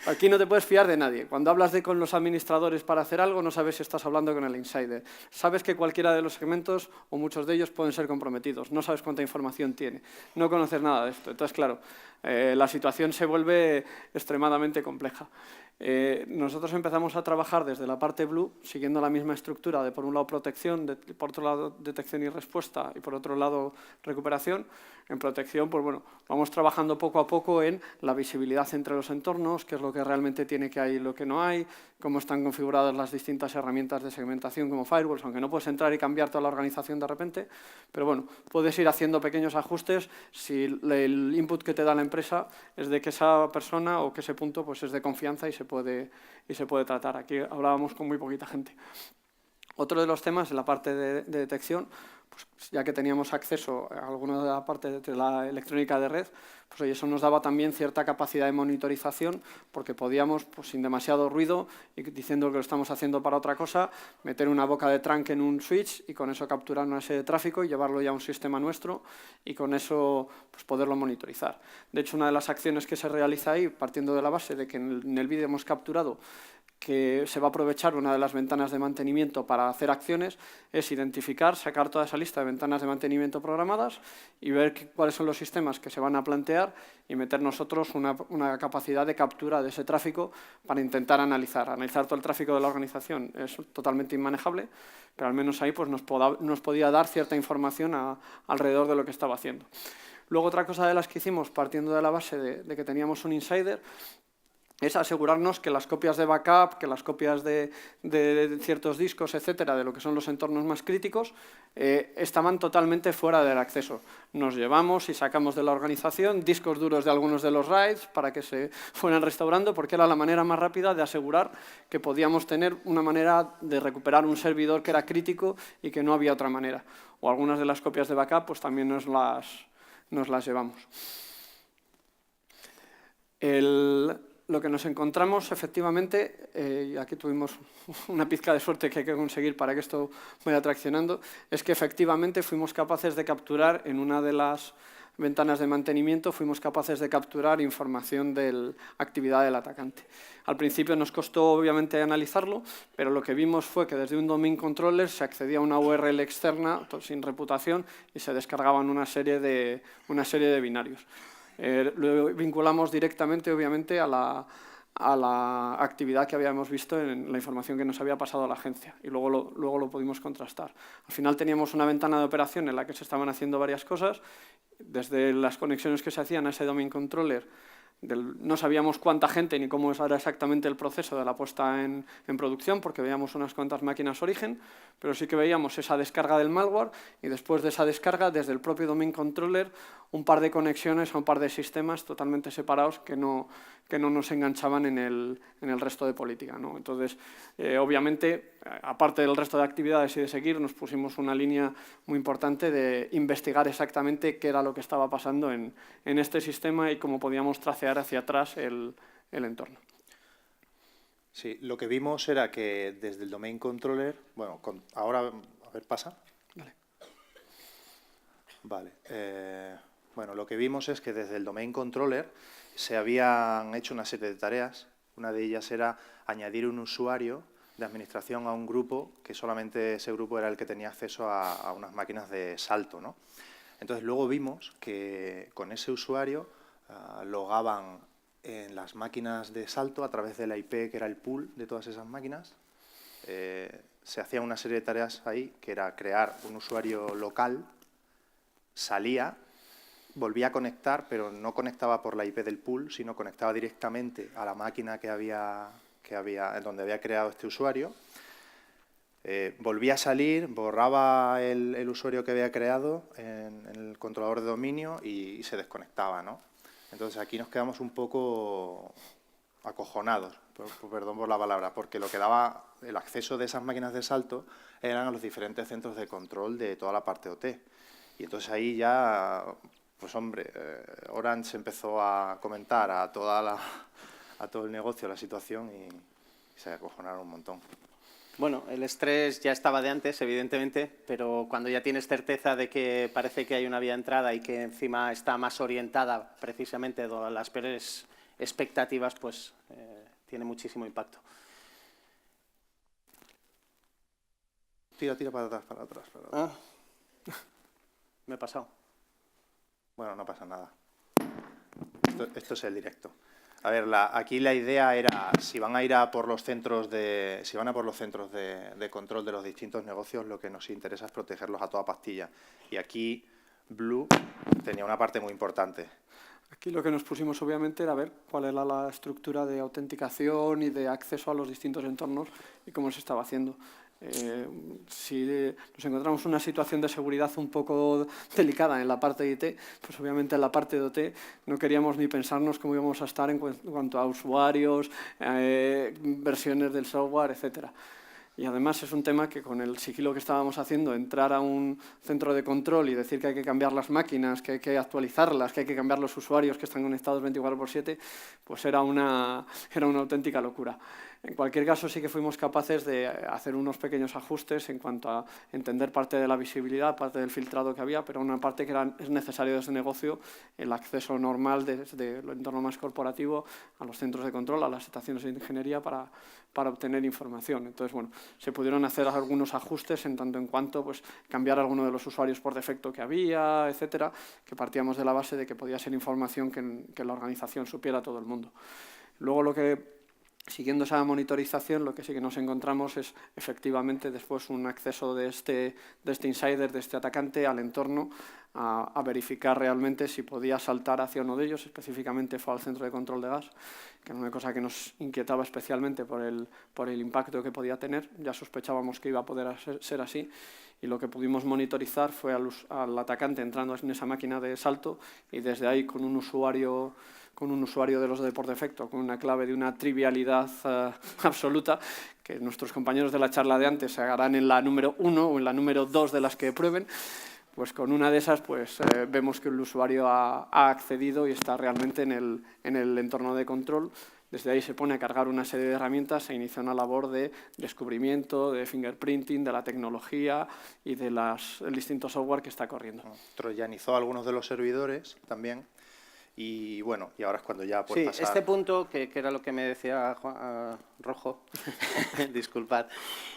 Aquí no te puedes fiar de nadie. Cuando hablas con los administradores para hacer algo, no sabes si estás hablando con el insider. Sabes que cualquiera de los segmentos, o muchos de ellos, pueden ser comprometidos. No sabes cuánta información tiene. No conoces nada de esto. Entonces, claro, la situación se vuelve extremadamente compleja. Nosotros empezamos a trabajar desde la parte Blue, siguiendo la misma estructura de, por un lado, protección, por otro lado, detección y respuesta, y por otro lado, recuperación. En protección, pues bueno, vamos trabajando poco a poco en la visibilidad entre los entornos, qué es lo que realmente tiene que hay y lo que no hay, cómo están configuradas las distintas herramientas de segmentación como firewalls, aunque no puedes entrar y cambiar toda la organización de repente, pero bueno, puedes ir haciendo pequeños ajustes si el input que te da la empresa es de que esa persona o que ese punto pues es de confianza y se puede tratar. Aquí hablábamos con muy poquita gente. Otro de los temas, en la parte de detección, pues ya que teníamos acceso a alguna de la parte de la electrónica de red, pues oye, eso nos daba también cierta capacidad de monitorización, porque podíamos, pues, sin demasiado ruido y diciendo que lo estamos haciendo para otra cosa, meter una boca de trunk en un switch y con eso capturar una serie de tráfico y llevarlo ya a un sistema nuestro y con eso pues, poderlo monitorizar. De hecho, una de las acciones que se realiza ahí, partiendo de la base de que en el vídeo hemos capturado que se va a aprovechar una de las ventanas de mantenimiento para hacer acciones, es identificar, sacar toda esa lista de ventanas de mantenimiento programadas y ver cuáles son los sistemas que se van a plantear y meter nosotros una capacidad de captura de ese tráfico para intentar analizar. Analizar todo el tráfico de la organización es totalmente inmanejable, pero al menos ahí pues, nos podía dar cierta información alrededor de lo que estaba haciendo. Luego, otra cosa de las que hicimos, partiendo de la base de que teníamos un insider, es asegurarnos que las copias de backup, que las copias de ciertos discos, etcétera, de lo que son los entornos más críticos, estaban totalmente fuera del acceso. Nos llevamos y sacamos de la organización discos duros de algunos de los RAIDs para que se fueran restaurando, porque era la manera más rápida de asegurar que podíamos tener una manera de recuperar un servidor que era crítico y que no había otra manera. O algunas de las copias de backup pues también nos las llevamos. Lo que nos encontramos, efectivamente, y aquí tuvimos una pizca de suerte que hay que conseguir para que esto vaya traccionando, es que efectivamente fuimos capaces de capturar en una de las ventanas de mantenimiento, fuimos capaces de capturar información de la actividad del atacante. Al principio nos costó, obviamente, analizarlo, pero lo que vimos fue que desde un domain controller se accedía a una URL externa sin reputación y se descargaban una serie de binarios. Lo vinculamos directamente, obviamente, a la actividad que habíamos visto en la información que nos había pasado a la agencia y luego lo pudimos contrastar. Al final teníamos una ventana de operación en la que se estaban haciendo varias cosas, desde las conexiones que se hacían a ese domain controller. No sabíamos cuánta gente ni cómo era exactamente el proceso de la puesta en producción, porque veíamos unas cuantas máquinas origen, pero sí que veíamos esa descarga del malware y después de esa descarga, desde el propio domain controller, un par de conexiones a un par de sistemas totalmente separados que no nos enganchaban en el resto de política, ¿no? Entonces, obviamente, aparte del resto de actividades y de seguir, nos pusimos una línea muy importante de investigar exactamente qué era lo que estaba pasando en este sistema y cómo podíamos tracear hacia atrás el entorno. Sí, lo que vimos era que desde el domain controller, bueno, ahora, a ver, pasa. Vale. Bueno, lo que vimos es que desde el domain controller se habían hecho una serie de tareas. Una de ellas era añadir un usuario de administración a un grupo, que solamente ese grupo era el que tenía acceso a unas máquinas de salto, ¿no? Entonces, luego vimos que con ese usuario logaban en las máquinas de salto a través de la IP, que era el pool de todas esas máquinas. Se hacía una serie de tareas ahí, que era crear un usuario local, salía, volvía a conectar, pero no conectaba por la IP del pool, sino conectaba directamente a la máquina donde había creado este usuario. Volvía a salir, borraba el usuario que había creado en el controlador de dominio y se desconectaba, ¿no? Entonces aquí nos quedamos un poco acojonados, perdón por la palabra, porque lo que daba el acceso de esas máquinas de salto eran a los diferentes centros de control de toda la parte OT. Y entonces ahí ya, pues hombre, Orange empezó a comentar a todo el negocio la situación y se acojonaron un montón. Bueno, el estrés ya estaba de antes, evidentemente, pero cuando ya tienes certeza de que parece que hay una vía de entrada y que encima está más orientada precisamente a las peores expectativas, pues tiene muchísimo impacto. Tira para atrás. Ah. Me he pasado. Bueno, no pasa nada. Esto es el directo. A ver, aquí la idea era, si van a por los centros de control de los distintos negocios, lo que nos interesa es protegerlos a toda pastilla. Y aquí Blue tenía una parte muy importante. Aquí lo que nos pusimos, obviamente, era ver cuál era la estructura de autenticación y de acceso a los distintos entornos y cómo se estaba haciendo. Si nos encontramos una situación de seguridad un poco delicada en la parte de IT, pues obviamente en la parte de OT no queríamos ni pensarnos cómo íbamos a estar en cuanto a usuarios, versiones del software, etcétera. Y además es un tema que con el sigilo que estábamos haciendo, entrar a un centro de control y decir que hay que cambiar las máquinas, que hay que actualizarlas, que hay que cambiar los usuarios que están conectados 24/7, pues era una auténtica locura. En cualquier caso, sí que fuimos capaces de hacer unos pequeños ajustes en cuanto a entender parte de la visibilidad, parte del filtrado que había, pero una parte que es necesario desde negocio, el acceso normal desde el entorno más corporativo a los centros de control, a las estaciones de ingeniería para obtener información. Entonces, bueno, se pudieron hacer algunos ajustes en tanto en cuanto pues, cambiar alguno de los usuarios por defecto que había, etcétera, que partíamos de la base de que podía ser información que la organización supiera todo el mundo. Luego, siguiendo esa monitorización, lo que sí que nos encontramos es efectivamente después un acceso de este insider, de este atacante al entorno a verificar realmente si podía saltar hacia uno de ellos, específicamente fue al centro de control de gas, que era una cosa que nos inquietaba especialmente por el impacto que podía tener. Ya sospechábamos que iba a poder ser así y lo que pudimos monitorizar fue al atacante entrando en esa máquina de salto y desde ahí con un usuario de los de por defecto, con una clave de una trivialidad absoluta, que nuestros compañeros de la charla de antes se harán en la número 1 o en la número 2 de las que prueben, pues con una de esas pues, vemos que el usuario ha accedido y está realmente en el entorno de control. Desde ahí se pone a cargar una serie de herramientas, se inicia una labor de descubrimiento, de fingerprinting, de la tecnología y del distinto software que está corriendo. Troyanizó algunos de los servidores también. Y bueno, y ahora es cuando ya puede pasar. Este punto, que era lo que me decía Rojo, disculpad,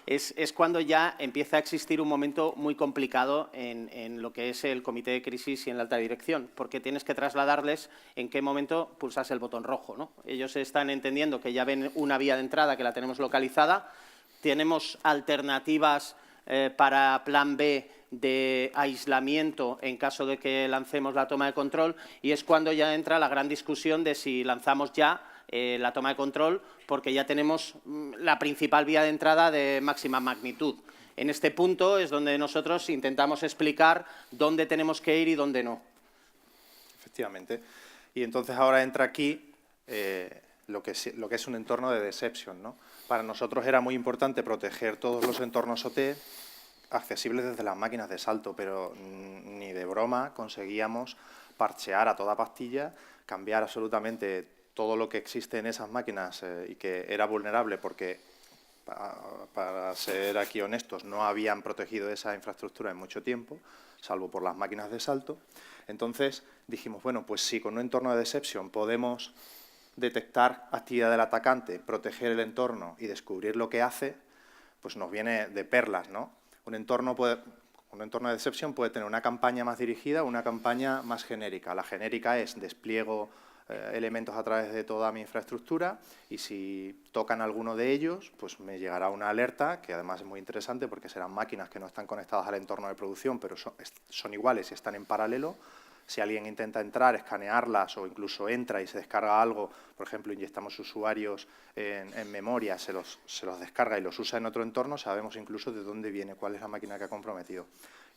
es cuando ya empieza a existir un momento muy complicado en lo que es el comité de crisis y en la alta dirección, porque tienes que trasladarles en qué momento pulsas el botón rojo, ¿no? Ellos están entendiendo que ya ven una vía de entrada que la tenemos localizada, tenemos alternativas para plan B de aislamiento en caso de que lancemos la toma de control y es cuando ya entra la gran discusión de si lanzamos ya la toma de control porque ya tenemos la principal vía de entrada de máxima magnitud. En este punto es donde nosotros intentamos explicar dónde tenemos que ir y dónde no. Efectivamente. Y entonces ahora entra aquí lo que es un entorno de deception, ¿no? Para nosotros era muy importante proteger todos los entornos OT accesibles desde las máquinas de salto, pero ni de broma conseguíamos parchear a toda pastilla, cambiar absolutamente todo lo que existe en esas máquinas y que era vulnerable porque, para ser aquí honestos, no habían protegido esa infraestructura en mucho tiempo, salvo por las máquinas de salto. Entonces dijimos, bueno, pues si con un entorno de deception podemos detectar actividad del atacante, proteger el entorno y descubrir lo que hace, pues nos viene de perlas, ¿no? Un entorno de deception puede tener una campaña más dirigida o una campaña más genérica. La genérica es despliego elementos a través de toda mi infraestructura y si tocan alguno de ellos, pues me llegará una alerta, que además es muy interesante porque serán máquinas que no están conectadas al entorno de producción, pero son iguales y están en paralelo. Si alguien intenta entrar, escanearlas o incluso entra y se descarga algo, por ejemplo, inyectamos usuarios en memoria, se los descarga y los usa en otro entorno, sabemos incluso de dónde viene, cuál es la máquina que ha comprometido.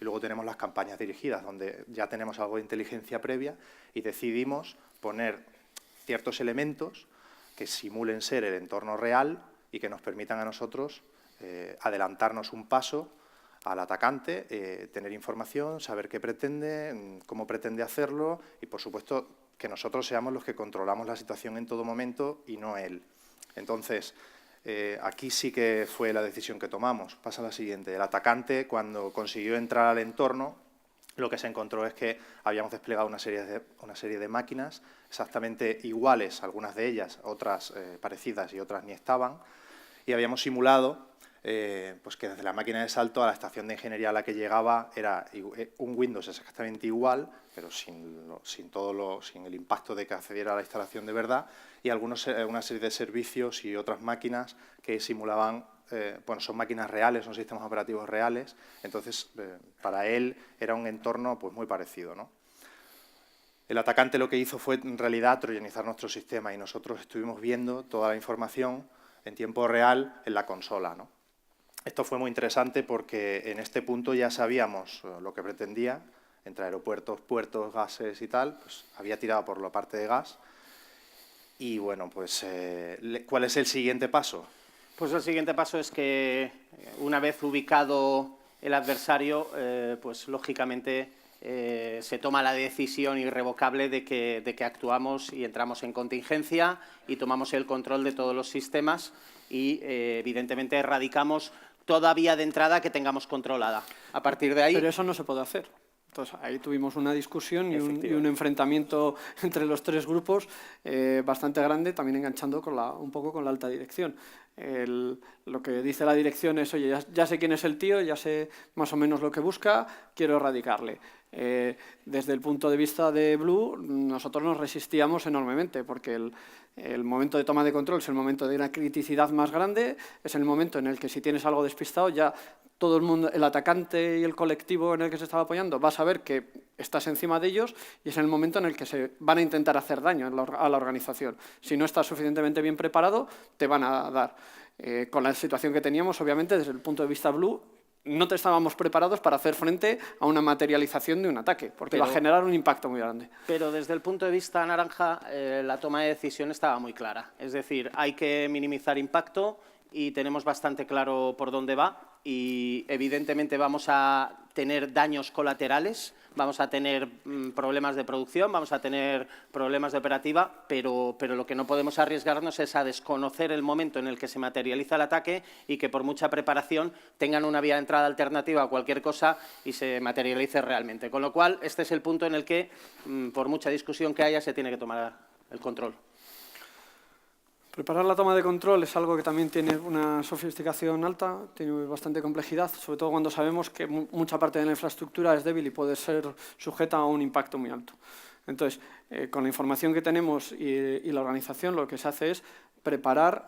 Y luego tenemos las campañas dirigidas, donde ya tenemos algo de inteligencia previa y decidimos poner ciertos elementos que simulen ser el entorno real y que nos permitan a nosotros adelantarnos un paso al atacante, tener información, saber qué pretende, cómo pretende hacerlo y, por supuesto, que nosotros seamos los que controlamos la situación en todo momento y no él. Entonces, aquí sí que fue la decisión que tomamos. Pasa la siguiente. El atacante, cuando consiguió entrar al entorno, lo que se encontró es que habíamos desplegado una serie de máquinas exactamente iguales, algunas de ellas, otras parecidas y otras ni estaban, y habíamos simulado pues que desde la máquina de salto a la estación de ingeniería a la que llegaba era un Windows exactamente igual, pero sin el impacto de que accediera a la instalación de verdad, y una serie de servicios y otras máquinas que simulaban, bueno, son máquinas reales, son sistemas operativos reales, entonces para él era un entorno pues muy parecido, ¿no? El atacante lo que hizo fue en realidad troyanizar nuestro sistema y nosotros estuvimos viendo toda la información en tiempo real en la consola, ¿no? Esto fue muy interesante porque en este punto ya sabíamos lo que pretendía, entre aeropuertos, puertos, gases y tal, pues había tirado por la parte de gas. Y bueno, pues ¿cuál es el siguiente paso? Pues el siguiente paso es que, una vez ubicado el adversario, pues lógicamente se toma la decisión irrevocable de que actuamos y entramos en contingencia y tomamos el control de todos los sistemas y, evidentemente, erradicamos toda vía de entrada que tengamos controlada. A partir de ahí… Pero eso no se puede hacer. Entonces, ahí tuvimos una discusión y un enfrentamiento entre los tres grupos bastante grande, también enganchando un poco con la alta dirección. Lo que dice la dirección es, oye, ya sé quién es el tío, ya sé más o menos lo que busca, quiero erradicarle. Desde el punto de vista de Blue, nosotros nos resistíamos enormemente, porque el momento de toma de control es el momento de una criticidad más grande, es el momento en el que si tienes algo despistado ya todo el mundo, el atacante y el colectivo en el que se estaba apoyando va a saber que estás encima de ellos y es el momento en el que se van a intentar hacer daño a la organización. Si no estás suficientemente bien preparado, te van a dar. Con la situación que teníamos, obviamente, desde el punto de vista Blue, no te estábamos preparados para hacer frente a una materialización de un ataque, porque va a generar un impacto muy grande. Pero desde el punto de vista naranja, la toma de decisión estaba muy clara. Es decir, hay que minimizar impacto y tenemos bastante claro por dónde va y, evidentemente, vamos a tener daños colaterales, vamos a tener problemas de producción, vamos a tener problemas de operativa, pero lo que no podemos arriesgarnos es a desconocer el momento en el que se materializa el ataque y que por mucha preparación tengan una vía de entrada alternativa a cualquier cosa y se materialice realmente. Con lo cual, este es el punto en el que, por mucha discusión que haya, se tiene que tomar el control. Preparar la toma de control es algo que también tiene una sofisticación alta, tiene bastante complejidad, sobre todo cuando sabemos que mucha parte de la infraestructura es débil y puede ser sujeta a un impacto muy alto. Entonces, con la información que tenemos y la organización, lo que se hace es preparar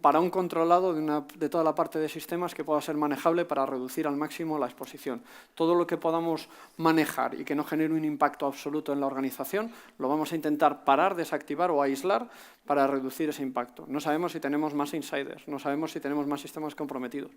para un controlado de toda la parte de sistemas que pueda ser manejable para reducir al máximo la exposición. Todo lo que podamos manejar y que no genere un impacto absoluto en la organización, lo vamos a intentar parar, desactivar o aislar para reducir ese impacto. No sabemos si tenemos más insiders, no sabemos si tenemos más sistemas comprometidos.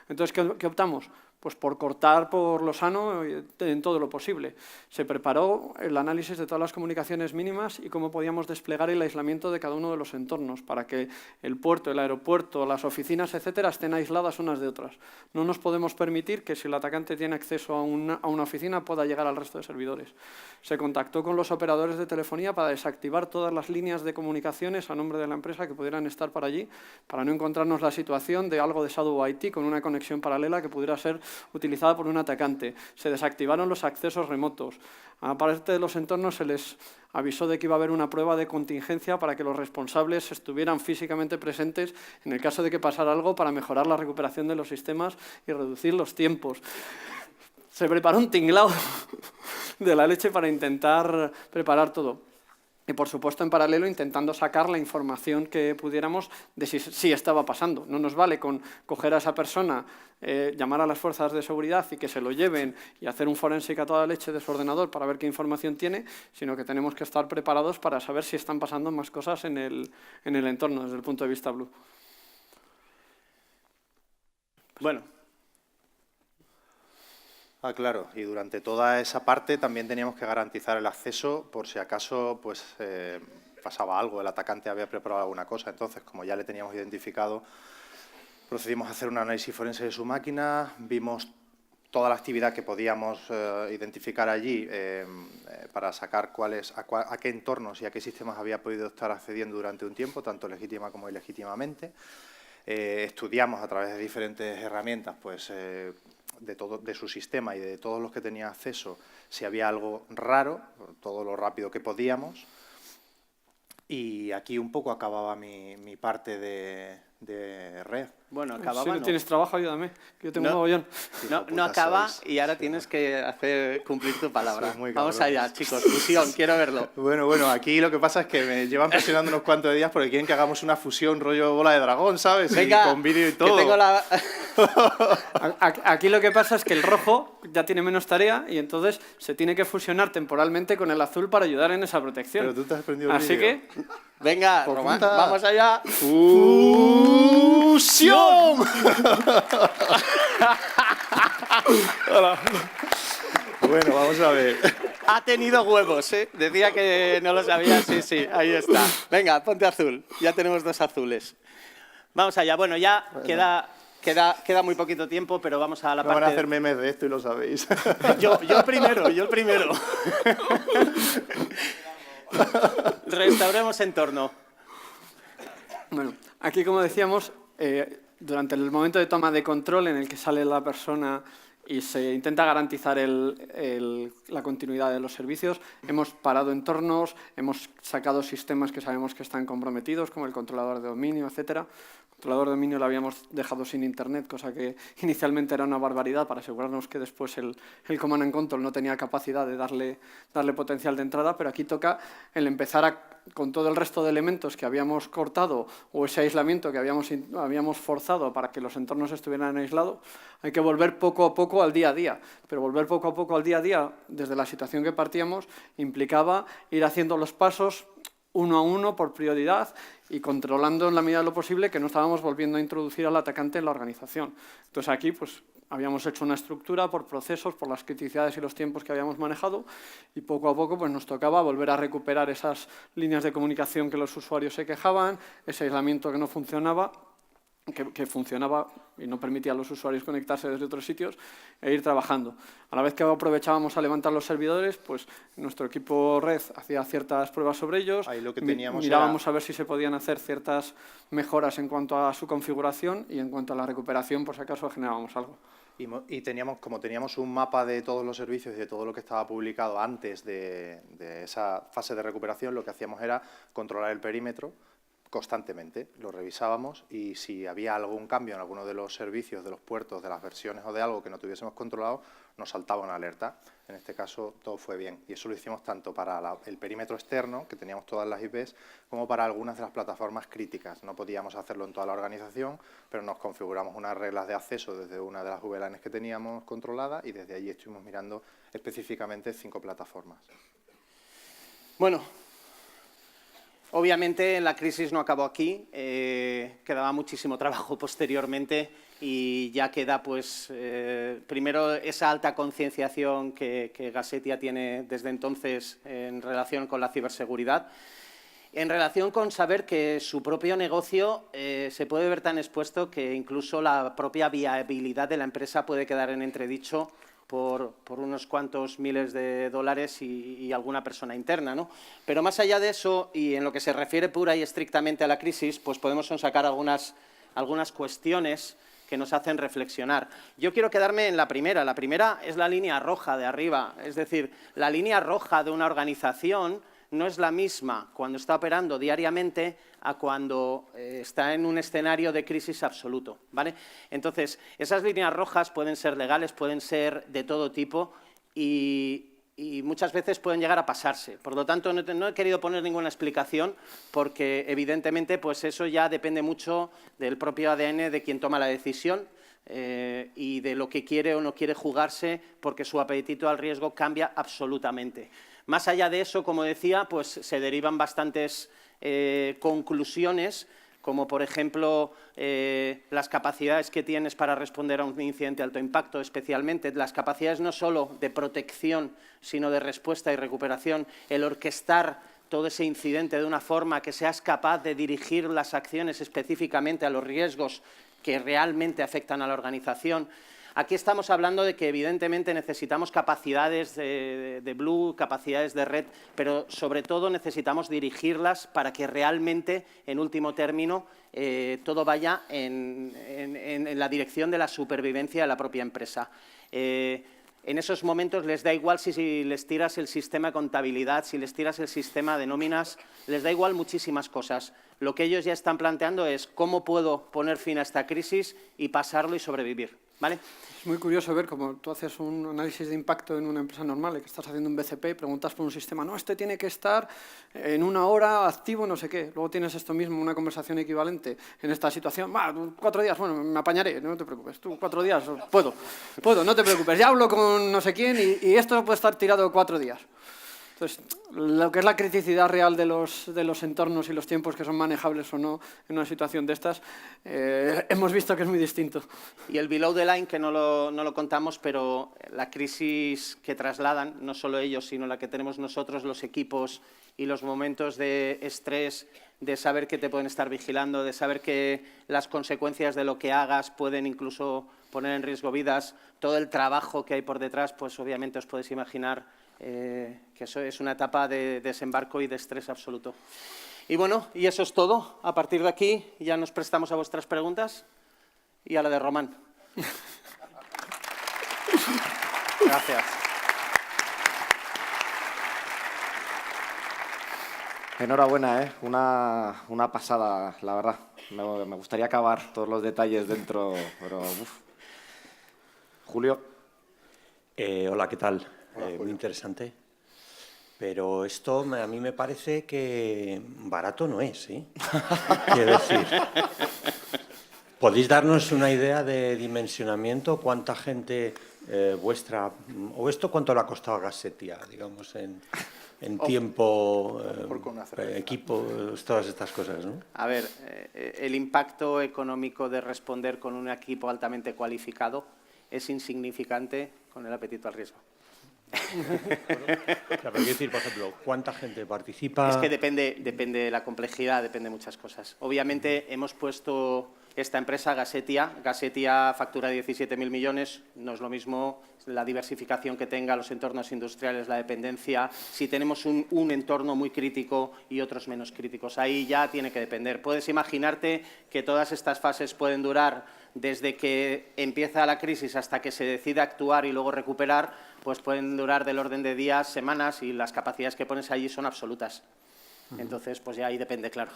Entonces, ¿qué optamos? Pues por cortar por lo sano en todo lo posible. Se preparó el análisis de todas las comunicaciones mínimas y cómo podíamos desplegar el aislamiento de cada uno de los entornos para que el puerto, el aeropuerto, las oficinas, etcétera, estén aisladas unas de otras. No nos podemos permitir que si el atacante tiene acceso a una oficina pueda llegar al resto de servidores. Se contactó con los operadores de telefonía para desactivar todas las líneas de comunicaciones a nombre de la empresa que pudieran estar por allí, para no encontrarnos la situación de algo de Shadow IT con una conexión paralela que pudiera ser utilizada por un atacante. Se desactivaron los accesos remotos. A parte de los entornos se les avisó de que iba a haber una prueba de contingencia para que los responsables estuvieran físicamente presentes en el caso de que pasara algo para mejorar la recuperación de los sistemas y reducir los tiempos. Se preparó un tinglao de la leche para intentar preparar todo. Y, por supuesto, en paralelo, intentando sacar la información que pudiéramos de si estaba pasando. No nos vale con coger a esa persona, llamar a las fuerzas de seguridad y que se lo lleven y hacer un forensic a toda leche de su ordenador para ver qué información tiene, sino que tenemos que estar preparados para saber si están pasando más cosas en el entorno, desde el punto de vista Blue. Bueno. Claro, y durante toda esa parte también teníamos que garantizar el acceso por si acaso pasaba algo, el atacante había preparado alguna cosa. Entonces, como ya le teníamos identificado, procedimos a hacer un análisis forense de su máquina, vimos toda la actividad que podíamos identificar allí para sacar a qué entornos y a qué sistemas había podido estar accediendo durante un tiempo, tanto legítima como ilegítimamente. Estudiamos a través de diferentes herramientas, de su sistema y de todos los que tenía acceso, si había algo raro, todo lo rápido que podíamos. Y aquí un poco acababa mi parte de red. Bueno, acababa. Si no tienes trabajo, ayúdame, que yo tengo un mogollón. No acaba y ahora tienes que hacer cumplir tu palabra. Vamos allá, chicos, fusión, quiero verlo. Bueno, aquí lo que pasa es que me llevan presionando unos cuantos días porque quieren que hagamos una fusión rollo bola de dragón, ¿sabes? Venga, y con vídeo y todo. Que tengo la... Aquí lo que pasa es que el rojo ya tiene menos tarea y entonces se tiene que fusionar temporalmente con el azul para ayudar en esa protección. Pero tú te has aprendido el Así vídeo. que... Venga, Román, vamos allá. ¡Fusión! Bueno, vamos a ver. Ha tenido huevos, ¿eh? Decía que no lo sabía, sí, ahí está. Venga, ponte azul, ya tenemos 2 azules. Vamos allá, bueno, ya queda muy poquito tiempo, pero vamos a la parte... Van a hacer memes de esto y lo sabéis. Yo el primero. Restauremos entorno. Bueno, aquí, como decíamos, durante el momento de toma de control en el que sale la persona y se intenta garantizar la continuidad de los servicios, hemos parado entornos, hemos sacado sistemas que sabemos que están comprometidos, como el controlador de dominio, etcétera. El controlador de dominio lo habíamos dejado sin Internet, cosa que inicialmente era una barbaridad para asegurarnos que después el Command and Control no tenía capacidad de darle potencial de entrada, pero aquí toca el empezar con todo el resto de elementos que habíamos cortado o ese aislamiento que habíamos forzado para que los entornos estuvieran aislados, hay que volver poco a poco al día a día. Pero volver poco a poco al día a día, desde la situación que partíamos, implicaba ir haciendo los pasos uno a uno por prioridad y controlando en la medida de lo posible que no estábamos volviendo a introducir al atacante en la organización. Entonces aquí pues habíamos hecho una estructura por procesos, por las criticidades y los tiempos que habíamos manejado y poco a poco pues nos tocaba volver a recuperar esas líneas de comunicación que los usuarios se quejaban, ese aislamiento que no funcionaba, que funcionaba y no permitía a los usuarios conectarse desde otros sitios e ir trabajando. A la vez que aprovechábamos a levantar los servidores, pues nuestro equipo red hacía ciertas pruebas sobre ellos, ahí lo que teníamos mirábamos a ver si se podían hacer ciertas mejoras en cuanto a su configuración y en cuanto a la recuperación, por si acaso generábamos algo. Y como teníamos un mapa de todos los servicios y de todo lo que estaba publicado antes de esa fase de recuperación, lo que hacíamos era controlar el perímetro constantemente, lo revisábamos y si había algún cambio en alguno de los servicios, de los puertos, de las versiones o de algo que no tuviésemos controlado, nos saltaba una alerta. En este caso todo fue bien y eso lo hicimos tanto para el perímetro externo, que teníamos todas las IPs, como para algunas de las plataformas críticas. No podíamos hacerlo en toda la organización, pero nos configuramos unas reglas de acceso desde una de las VLANs que teníamos controlada y desde allí estuvimos mirando específicamente 5 plataformas. Bueno, obviamente la crisis no acabó aquí, quedaba muchísimo trabajo posteriormente y ya queda pues primero esa alta concienciación que Gasetia tiene desde entonces en relación con la ciberseguridad, en relación con saber que su propio negocio se puede ver tan expuesto que incluso la propia viabilidad de la empresa puede quedar en entredicho por unos cuantos miles de dólares y alguna persona interna, ¿no? Pero más allá de eso, y en lo que se refiere pura y estrictamente a la crisis, pues podemos sacar algunas cuestiones que nos hacen reflexionar. Yo quiero quedarme en la primera. La primera es la línea roja de arriba, es decir, la línea roja de una organización no es la misma cuando está operando diariamente a cuando está en un escenario de crisis absoluto, ¿vale? Entonces, esas líneas rojas pueden ser legales, pueden ser de todo tipo y muchas veces pueden llegar a pasarse. Por lo tanto, no he querido poner ninguna explicación porque, evidentemente, pues eso ya depende mucho del propio ADN de quien toma la decisión y de lo que quiere o no quiere jugarse porque su apetito al riesgo cambia absolutamente. Más allá de eso, como decía, pues se derivan bastantes conclusiones, como por ejemplo las capacidades que tienes para responder a un incidente de alto impacto, especialmente las capacidades no solo de protección, sino de respuesta y recuperación, el orquestar todo ese incidente de una forma que seas capaz de dirigir las acciones específicamente a los riesgos que realmente afectan a la organización. Aquí estamos hablando de que evidentemente necesitamos capacidades de Blue, capacidades de red, pero sobre todo necesitamos dirigirlas para que realmente, en último término, todo vaya en la dirección de la supervivencia de la propia empresa. En esos momentos les da igual si les tiras el sistema de contabilidad, si les tiras el sistema de nóminas, les da igual muchísimas cosas. Lo que ellos ya están planteando es cómo puedo poner fin a esta crisis y pasarlo y sobrevivir, ¿vale? Es muy curioso ver cómo tú haces un análisis de impacto en una empresa normal, que estás haciendo un BCP, preguntas por un sistema, no, este tiene que estar en 1 hora activo, no sé qué. Luego tienes esto mismo, una conversación equivalente en esta situación, 4 días, bueno, me apañaré, no te preocupes, tú 4 días, puedo, no te preocupes, ya hablo con no sé quién y esto puede estar tirado 4 días. Entonces, lo que es la criticidad real de los entornos y los tiempos que son manejables o no en una situación de estas, hemos visto que es muy distinto. Y el below the line, que no lo contamos, pero la crisis que trasladan, no solo ellos, sino la que tenemos nosotros, los equipos, y los momentos de estrés, de saber que te pueden estar vigilando, de saber que las consecuencias de lo que hagas pueden incluso poner en riesgo vidas, todo el trabajo que hay por detrás, pues obviamente os podéis imaginar que eso es una etapa de desembarco y de estrés absoluto. Y bueno, y eso es todo. A partir de aquí ya nos prestamos a vuestras preguntas y a la de Román. Gracias. Enhorabuena, ¿eh? Una pasada, la verdad. Me gustaría acabar todos los detalles dentro, pero... Uf. Julio. Hola, ¿qué tal? Muy interesante. Pero esto a mí me parece que barato no es, ¿sí? Quiero decir, ¿podéis darnos una idea de dimensionamiento? ¿Cuánta gente vuestra... o esto cuánto le ha costado a Gasetia, digamos, en tiempo, equipos, todas estas cosas, ¿no? A ver, el impacto económico de responder con un equipo altamente cualificado es insignificante con el apetito al riesgo. Claro, quiero decir, por ejemplo, ¿cuánta gente participa? Es que depende de la complejidad, depende de muchas cosas. Obviamente hemos puesto esta empresa, Gasetia. Gasetia factura 17.000 millones, no es lo mismo la diversificación que tenga, los entornos industriales, la dependencia, si tenemos un entorno muy crítico y otros menos críticos. Ahí ya tiene que depender. Puedes imaginarte que todas estas fases pueden durar desde que empieza la crisis hasta que se decide actuar y luego recuperar, pues pueden durar del orden de días, semanas, y las capacidades que pones allí son absolutas. Entonces, pues ya ahí depende, claro.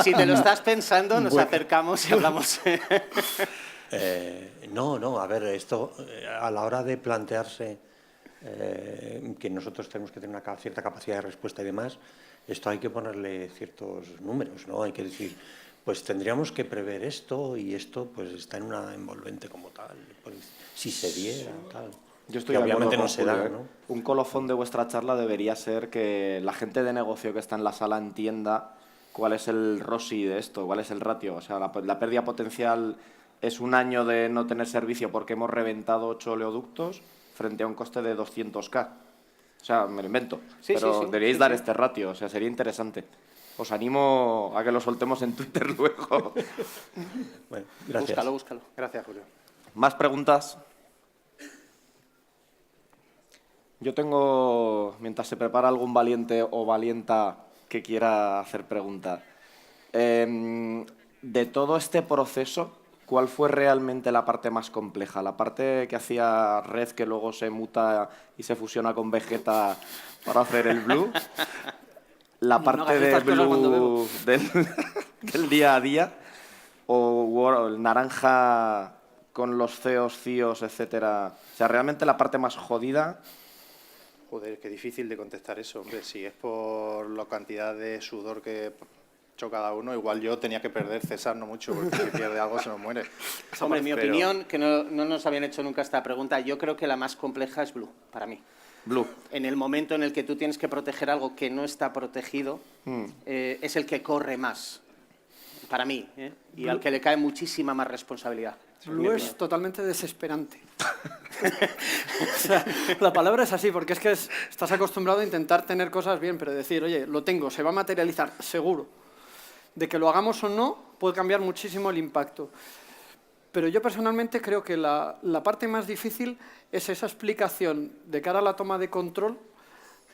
Si te lo estás pensando, nos acercamos y hablamos. No, a ver, esto a la hora de plantearse que nosotros tenemos que tener una cierta capacidad de respuesta y demás, esto hay que ponerle ciertos números, ¿no? Hay que decir, pues tendríamos que prever esto y esto pues está en una envolvente como tal, pues, si se diera, tal. Yo estoy que de acuerdo obviamente no con se da, Julio, ¿eh? ¿no? Un colofón de vuestra charla debería ser que la gente de negocio que está en la sala entienda cuál es el ROSI de esto, cuál es el ratio. O sea, la pérdida potencial es un año de no tener servicio porque hemos reventado 8 oleoductos frente a un coste de 200.000. O sea, me lo invento. Pero deberíais dar este ratio, o sea, sería interesante. Os animo a que lo soltemos en Twitter luego. Bueno, gracias. Búscalo. Gracias, Julio. ¿Más preguntas? Yo tengo, mientras se prepara algún valiente o valienta que quiera hacer pregunta, de todo este proceso, ¿cuál fue realmente la parte más compleja? ¿La parte que hacía Red, que luego se muta y se fusiona con Vegeta para hacer el Blue? ¿La parte de Blue del día a día? ¿O el naranja con los CEOs, CIOs, etcétera? O sea, realmente la parte más jodida... Joder, qué difícil de contestar eso, hombre. Si es por la cantidad de sudor que echó cada uno, igual yo tenía que perder César, no mucho, porque si pierde algo se nos muere. Hombre, en mi opinión, que no nos habían hecho nunca esta pregunta, yo creo que la más compleja es Blue, para mí. Blue. En el momento en el que tú tienes que proteger algo que no está protegido, es el que corre más, para mí, y al que le cae muchísima más responsabilidad. Blue es totalmente desesperante. O sea, la palabra es así, porque es que estás acostumbrado a intentar tener cosas bien, pero decir, oye, lo tengo, se va a materializar, seguro. De que lo hagamos o no, puede cambiar muchísimo el impacto. Pero yo personalmente creo que la parte más difícil es esa explicación de cara a la toma de control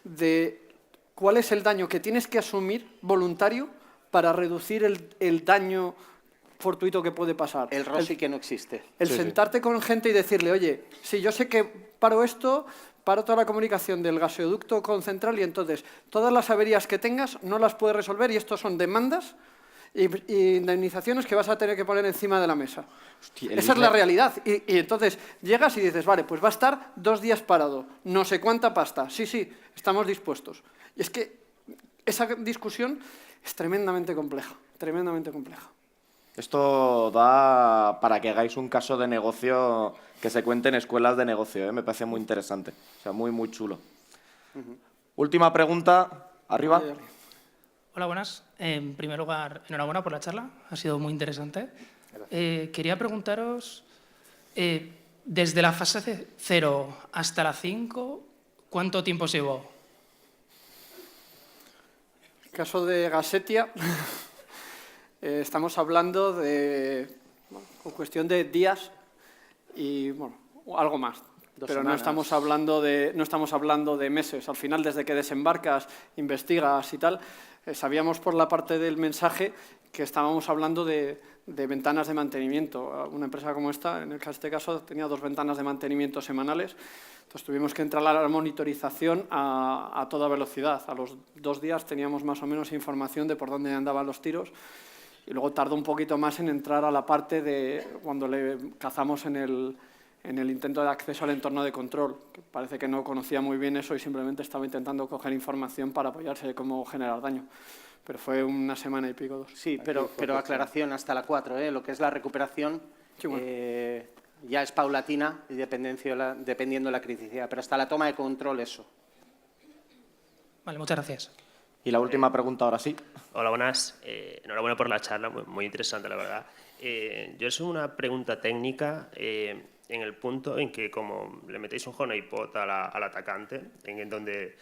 de cuál es el daño que tienes que asumir voluntario para reducir el daño fortuito que puede pasar. El ROSI que no existe. El sentarte con gente y decirle, oye, si yo sé que paro esto, paro toda la comunicación del gasoducto con central y entonces todas las averías que tengas no las puedes resolver y esto son demandas y indemnizaciones que vas a tener que poner encima de la mesa. Hostia, esa es la realidad. Y entonces llegas y dices, vale, pues va a estar 2 días parado, no sé cuánta pasta. Sí, estamos dispuestos. Y es que esa discusión es tremendamente compleja, tremendamente compleja. Esto da para que hagáis un caso de negocio que se cuente en escuelas de negocio, ¿eh? Me parece muy interesante, o sea, muy, muy chulo. Última pregunta, arriba. Hola, buenas. En primer lugar, enhorabuena por la charla, ha sido muy interesante. Quería preguntaros, desde la fase 0 hasta la 5, ¿cuánto tiempo se llevó? En el caso de Gasetia, estamos hablando de cuestión de días y bueno, algo más. Pero no estamos hablando de meses. Al final, desde que desembarcas, investigas y tal, sabíamos por la parte del mensaje que estábamos hablando de ventanas de mantenimiento. Una empresa como esta, en este caso, tenía 2 ventanas de mantenimiento semanales. Entonces tuvimos que entrar a la monitorización a toda velocidad. A los 2 días teníamos más o menos información de por dónde andaban los tiros. Y luego tardó un poquito más en entrar a la parte de cuando le cazamos en el intento de acceso al entorno de control, que parece que no conocía muy bien eso y simplemente estaba intentando coger información para apoyarse de cómo generar daño. Pero fue 1 semana y pico, 2. Sí, pero aclaración, hasta la 4, lo que es la recuperación Sí, bueno. ya es paulatina y dependiendo de la criticidad, pero hasta la toma de control eso. Vale, muchas gracias. Y la última pregunta ahora sí. Hola, buenas. Enhorabuena por la charla, muy interesante, la verdad. Yo es una pregunta técnica en el punto en que, como le metéis un honeypot al atacante, en donde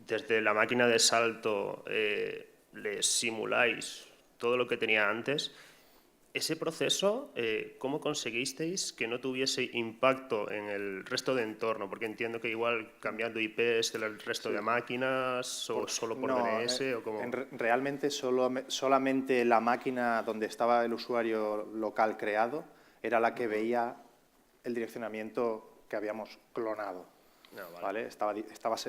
desde la máquina de salto le simuláis todo lo que tenía antes, ese proceso, ¿cómo conseguisteis que no tuviese impacto en el resto de entorno? Porque entiendo que igual cambiando IPs del resto de máquinas o solo por DNS o como... Realmente solamente la máquina donde estaba el usuario local creado era la que veía el direccionamiento que habíamos clonado. No, vale. ¿Vale?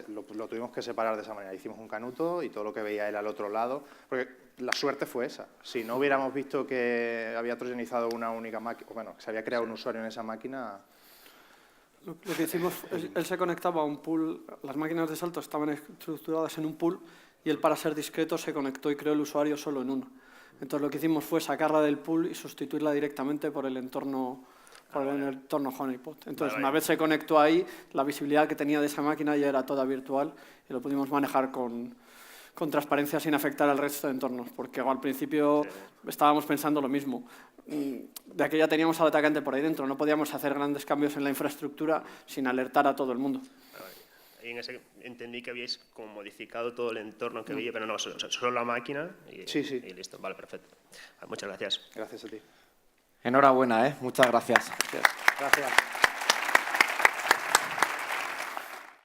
Lo tuvimos que separar de esa manera. Hicimos un canuto y todo lo que veía él al otro lado, porque la suerte fue esa. Si no hubiéramos visto que había troyanizado una única máquina, bueno, que se había creado un usuario en esa máquina... Lo que hicimos, él se conectaba a un pool, las máquinas de salto estaban estructuradas en un pool y él, para ser discreto, se conectó y creó el usuario solo en uno. Entonces lo que hicimos fue sacarla del pool y sustituirla directamente por el entorno honeypot. Entonces, una vez se conectó ahí, la visibilidad que tenía de esa máquina ya era toda virtual y lo pudimos manejar con transparencia sin afectar al resto de entornos, porque al principio estábamos pensando lo mismo. De aquella teníamos al atacante por ahí dentro, no podíamos hacer grandes cambios en la infraestructura sin alertar a todo el mundo. Y en ese entendí que habíais como modificado todo el entorno que veía, pero no, solo la máquina y listo. Vale, perfecto. Muchas gracias. Gracias a ti. Enhorabuena, muchas gracias. Gracias.